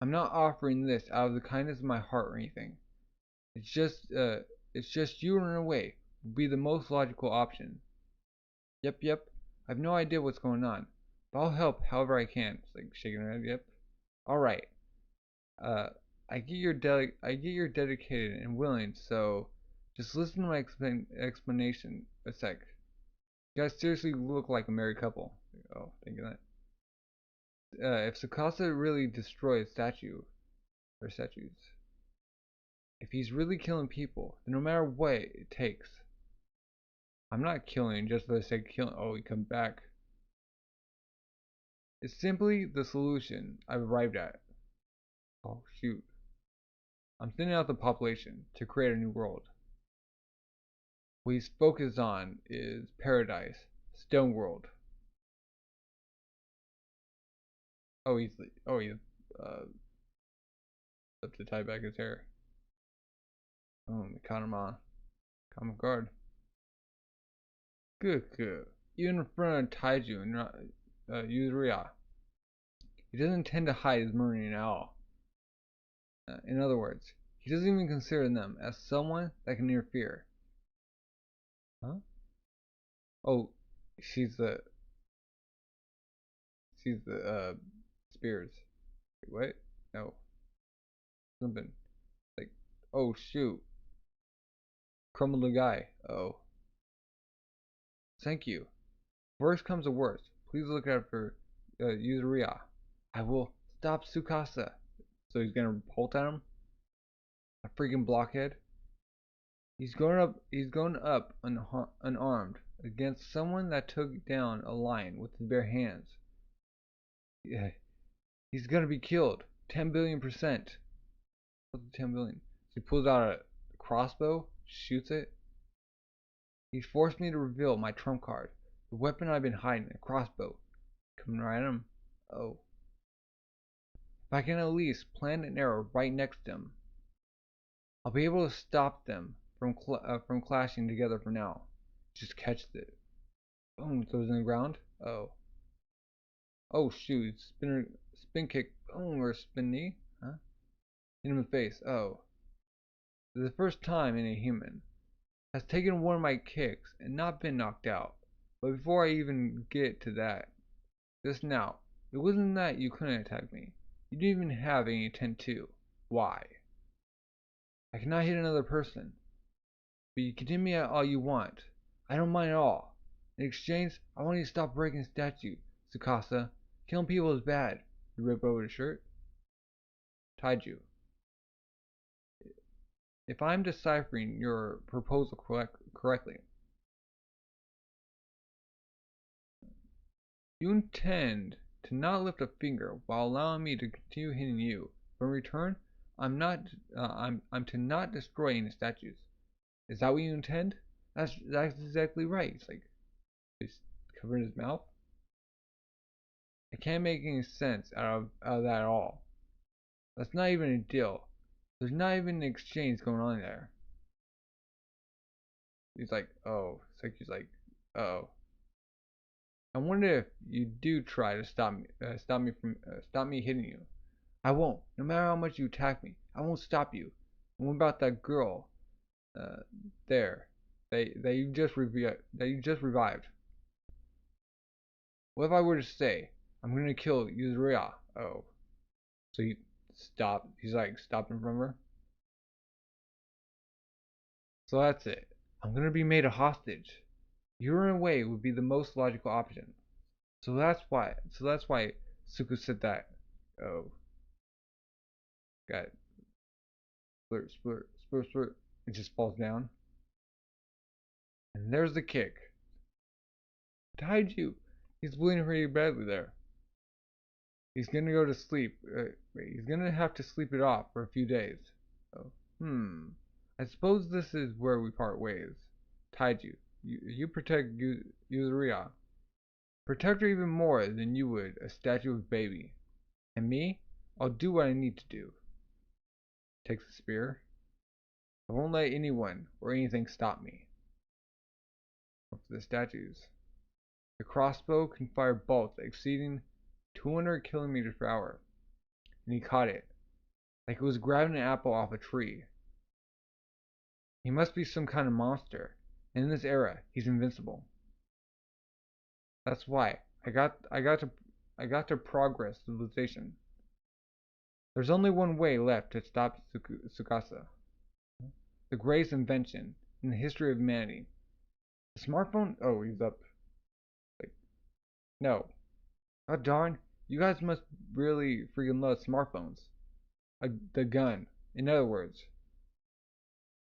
I'm not offering this out of the kindness of my heart or anything. It's just you running away would be the most logical option. Yep. I have no idea what's going on, but I'll help however I can. It's like shaking her head. Yep. All right. I get you're dedicated and willing, so just listen to my explanation a sec. You guys seriously look like a married couple. Oh, thinking that. If Tsukasa really destroys statues, if he's really killing people, then no matter what it takes. I'm not killing just for the sake of killing. Oh, he comes back. It's simply the solution I've arrived at. Oh, shoot. I'm thinning out the population to create a new world. What he's focused on is paradise, stone world. He's up to tie back his hair. Oh, they caught him on. Common guard. Good. Even in front of Taiju and Yuzuriha. He doesn't intend to hide his murdering at all. In other words, he doesn't even consider them as someone that can interfere. Huh? Oh, she's the Spears. Wait, what? No. Something. Like, oh shoot. Crumbled the guy. Oh. Thank you. Worst comes to worst. Please look out for Yuzuriha. I will stop Tsukasa. So he's gonna bolt at him? A freaking blockhead? He's going up unarmed against someone that took down a lion with his bare hands. Yeah, he's gonna be killed. 10 billion%. What's 10 billion? So he pulls out a crossbow, shoots it. He forced me to reveal my trump card. The weapon I've been hiding, a crossbow. Coming right at him. Oh. If I can at least plant an arrow right next to him, I'll be able to stop them from clashing together for now. Just catch it. Boom, throws in the ground. Oh. Oh shoot, spin kick, boom, or spin knee? Huh? Hit him in the face. Oh. This is the first time any human has taken one of my kicks and not been knocked out. But before I even get to that, just now, it wasn't that you couldn't attack me. You didn't even have any intent to. Why? I cannot hit another person. But you can hit me at all you want. I don't mind at all. In exchange, I want you to stop breaking statue, Tsukasa. Killing people is bad. You rip over his shirt. Taiju. If I'm deciphering your proposal correctly, you intend to to not lift a finger while allowing me to continue hitting you. But in return, I'm to not destroy any statues. Is that what you intend? That's exactly right. It's like he's covering his mouth. I can't make any sense out of that at all. That's not even a deal. There's not even an exchange going on there. He's like, oh. It's like he's like, oh. I wonder if you do try to stop me hitting you. I won't. No matter how much you attack me, I won't stop you. And what about that girl? There. That you just revived. What if I were to say, I'm gonna kill Yuzuriha? Oh. So he's like stopping from her? So that's it. I'm gonna be made a hostage. Your away would be the most logical option. So that's why Suku said that. Oh. Got it. Splurt. It just falls down. And there's the kick. Taiju. He's bleeding pretty badly there. He's gonna go to sleep. He's gonna have to sleep it off for a few days. Oh. I suppose this is where we part ways. Taiju, you protect Yuzuriha. Protect her even more than you would a statue of baby. And me? I'll do what I need to do. Takes a spear. I won't let anyone or anything stop me. Up to the statues. The crossbow can fire bolts exceeding 200 kilometers per hour. And he caught it. Like it was grabbing an apple off a tree. He must be some kind of monster. And in this era, he's invincible. That's why I got to progress civilization. There's only one way left to stop Tsukasa. The greatest invention in the history of humanity. The smartphone? Oh, he's up. Like, no. Oh darn, you guys must really freaking love smartphones. The gun. In other words,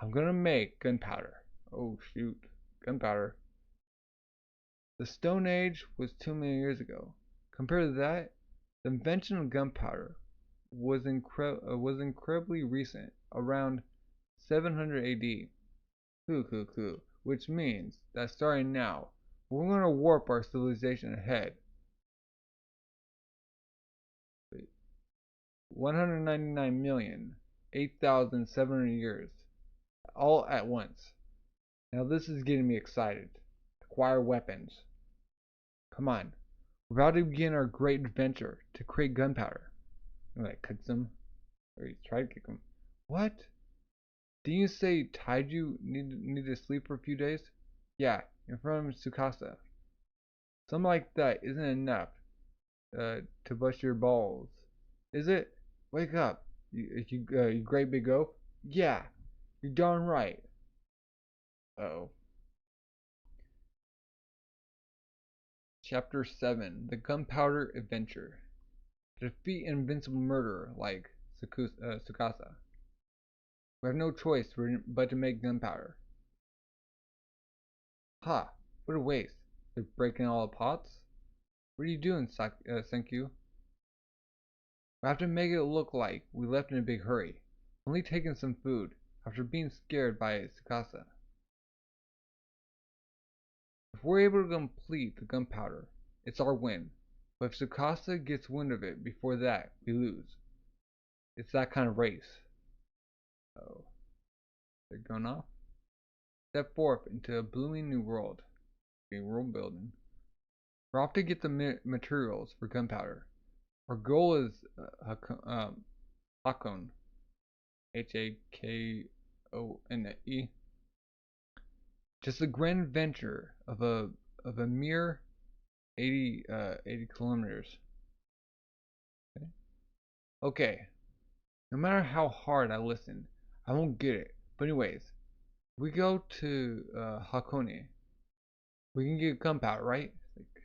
I'm gonna make gunpowder. Oh shoot, gunpowder. The Stone Age was 2 million years ago. Compared to that, the invention of gunpowder was incredibly recent, around 700 AD. Cool. Which means that starting now, we're gonna warp our civilization ahead. 199,008,700 years, all at once. Now this is getting me excited. Acquire weapons. Come on, we're about to begin our great adventure to create gunpowder. Like cuts him, or he tried to kick him. What? Didn't you say Taiju need to sleep for a few days? Yeah, in front of Tsukasa. Something like that isn't enough to bust your balls, is it? Wake up, you great big oaf. Yeah, you're darn right. Uh-oh. Chapter 7: The Gunpowder Adventure. Defeat an invincible murderer like Tsukasa. We have no choice but to make gunpowder. Ha! What a waste. They're breaking all the pots? What are you doing, Senkyu? We have to make it look like we left in a big hurry, only taking some food after being scared by Tsukasa. If we're able to complete the gunpowder, it's our win. But if Tsukasa gets wind of it before that, we lose. It's that kind of race. Oh. They're going off? Step forth into a blooming new world. World building. We're off to get the materials for gunpowder. Our goal is Hakone. Hakone. Just the grand adventure of a mere 80 kilometers. Okay. No matter how hard I listen, I won't get it. But anyways, we go to Hakone. We can get gunpowder, right? Like,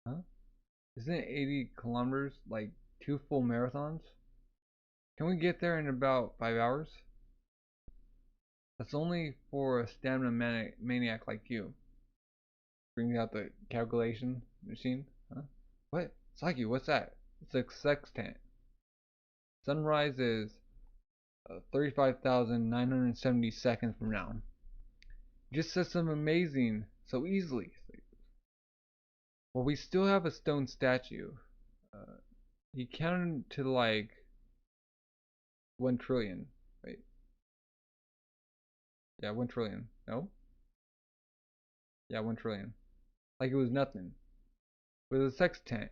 huh? Isn't 80 kilometers like 2 full marathons? Can we get there in about 5 hours? That's only for a stamina maniac like you. Brings out the calculation machine, huh? What? Saki, what's that? It's a sextant. Sunrise is 35,970 seconds from now. You just said something amazing so easily. Well, we still have a stone statue. He counted to like 1 trillion. Wait. Yeah, 1 trillion. No? Yeah, 1 trillion. Like it was nothing. With a sextant,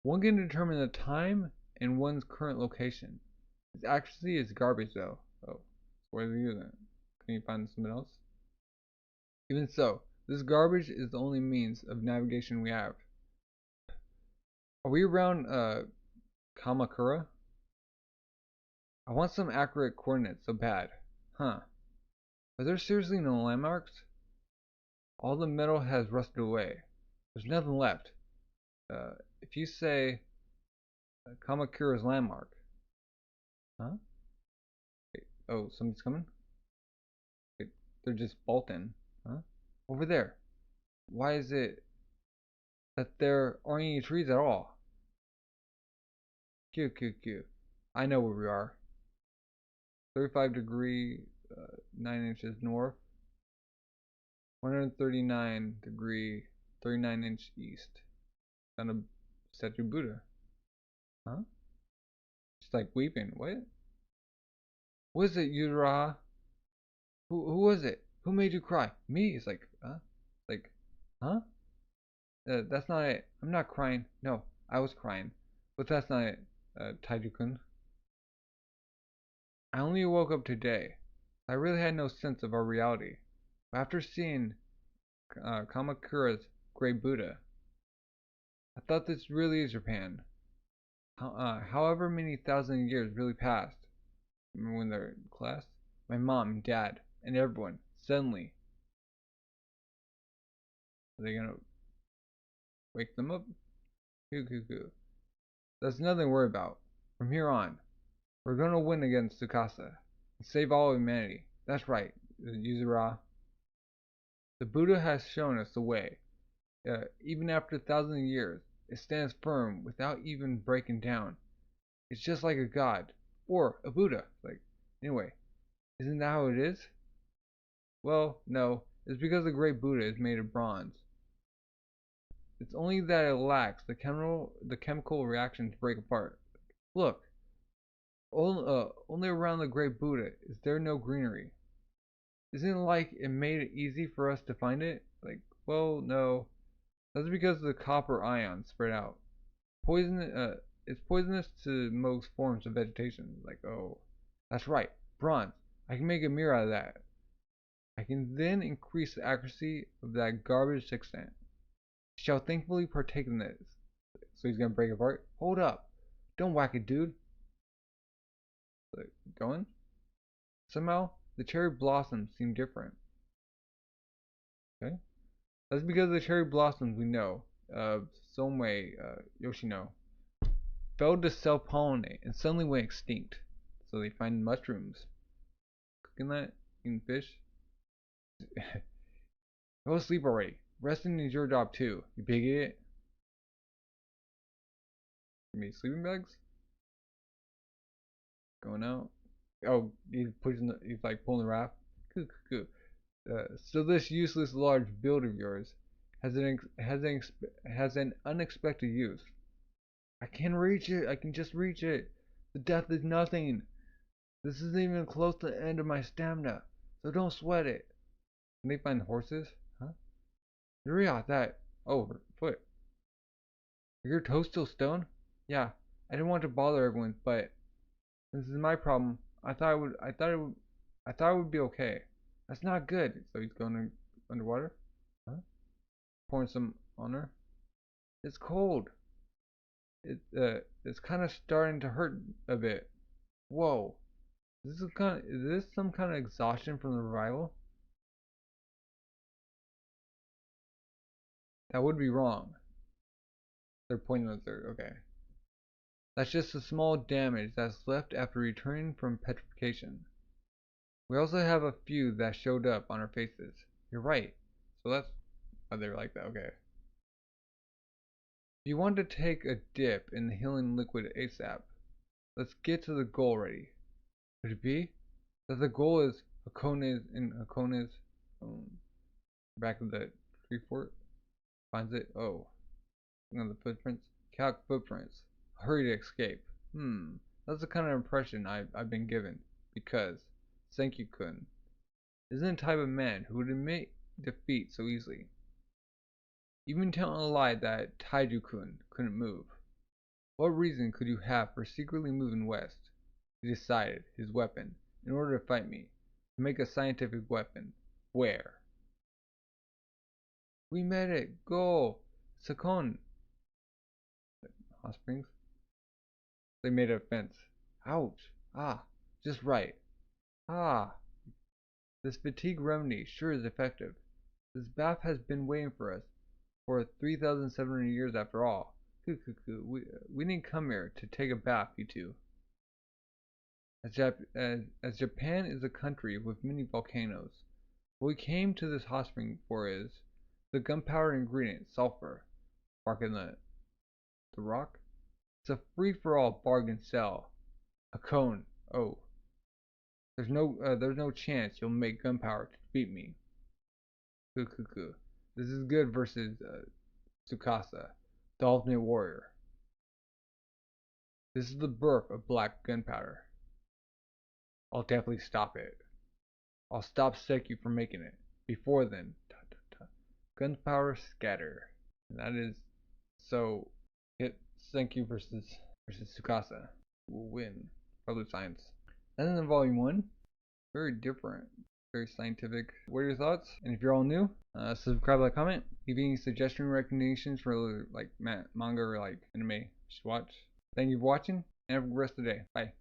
one can determine the time and one's current location. Its accuracy is garbage though. Oh, where are they using it? Can you find something else? Even so, this garbage is the only means of navigation we have. Are we around Kamakura? I want some accurate coordinates so bad. Huh. Are there seriously no landmarks? All the metal has rusted away. There's nothing left. If you say Kamakura's landmark. Huh? Wait, oh, somebody's coming? Wait, they're just bolting. Huh? Over there. Why is it that there aren't any trees at all? Q. I know where we are. 35 degree, 9 inches north. 139 degree, 39 inch east. Found a statue of Buddha. Huh? She's like weeping. What? What is it, Yuzuriha? Who was it? Who made you cry? Me? It's like, huh? Like, huh? That's not it. I'm not crying. No, I was crying. But that's not it, Taiju-kun. I only woke up today. I really had no sense of our reality. But after seeing Kamakura's Great Buddha, I thought this really is Japan. However many thousand years really passed. Remember when they're in class? My mom, dad, and everyone, suddenly. Are they gonna wake them up? Coo. That's nothing to worry about. From here on, we're gonna win against Tsukasa and save all of humanity. That's right, Yuzuriha. The Buddha has shown us the way. Even after thousands of years, it stands firm without even breaking down. It's just like a god. Or a Buddha. Like, anyway, isn't that how it is? Well, no. It's because the great Buddha is made of bronze. It's only that it lacks the chemical reaction to break apart. Look, only around the great Buddha is there no greenery. Isn't it like it made it easy for us to find it? Like, well, no. That's because the copper ions spread out. It's poisonous to most forms of vegetation. Like, oh, that's right, bronze. I can make a mirror out of that. I can then increase the accuracy of that garbage sextant. Shall thankfully partake in this. So he's gonna break apart. Hold up! Don't whack it, dude. Like, going? Somehow the cherry blossoms seem different. Okay, that's because the cherry blossoms we know of Somei Yoshino failed to self-pollinate and suddenly went extinct. So they find mushrooms. Cooking that? Eating fish? Go to sleep already. Resting is your job too, you big idiot. Give me sleeping bags? Going out? Oh, he's like pulling the raft. Coo. So this useless large build of yours has an unexpected use. I can reach it. I can just reach it. The depth is nothing. This isn't even close to the end of my stamina, so don't sweat it. Can they find horses? Huh? Yuzuriha, that. Oh, her foot. Are your toes still stone? Yeah. I didn't want to bother everyone, but this is my problem. I thought it would be okay. That's not good. So he's going underwater. Huh? Pouring some on her. It's cold. It's kind of starting to hurt a bit. Whoa. Is this some kind of exhaustion from the revival? That would be wrong. They're pointing at there. Okay. That's just a small damage that's left after returning from petrification. We also have a few that showed up on our faces. You're right. So that's why they're like that. Okay. If you want to take a dip in the healing liquid ASAP, let's get to the goal ready. Could it be that the goal is Hakone's back of the tree fort? Finds it. Oh, the footprints. Calc footprints. Hurry to escape. That's the kind of impression I've been given. Because Senku-kun isn't the type of man who would admit defeat so easily. Even telling a lie that Taiju-kun couldn't move. What reason could you have for secretly moving west? He decided his weapon, in order to fight me, to make a scientific weapon. Where? We made it! Go! Sakon! Hot Springs? They made a fence. Ouch! Ah! Just right. Ah! This fatigue remedy sure is effective. This bath has been waiting for us for 3,700 years after all. We didn't come here to take a bath, you two. As Japan is a country with many volcanoes, what we came to this hot spring for is the gunpowder ingredient, sulfur. Bark in the rock? It's a free-for-all bargain sale. A cone. Oh. There's no chance you'll make gunpowder to beat me. This is good versus Tsukasa, the ultimate warrior. This is the birth of black gunpowder. I'll definitely stop it. I'll stop Senku from making it. Before then, gunpowder scatter. And that is so. Hit Senku versus Tsukasa will win. Probably science. And then volume 1, very different, very scientific. What are your thoughts? And if you're all new, subscribe, like, comment. Leave any suggestion recommendations for like manga or like anime you should watch. Thank you for watching, and have a good rest of the day. Bye.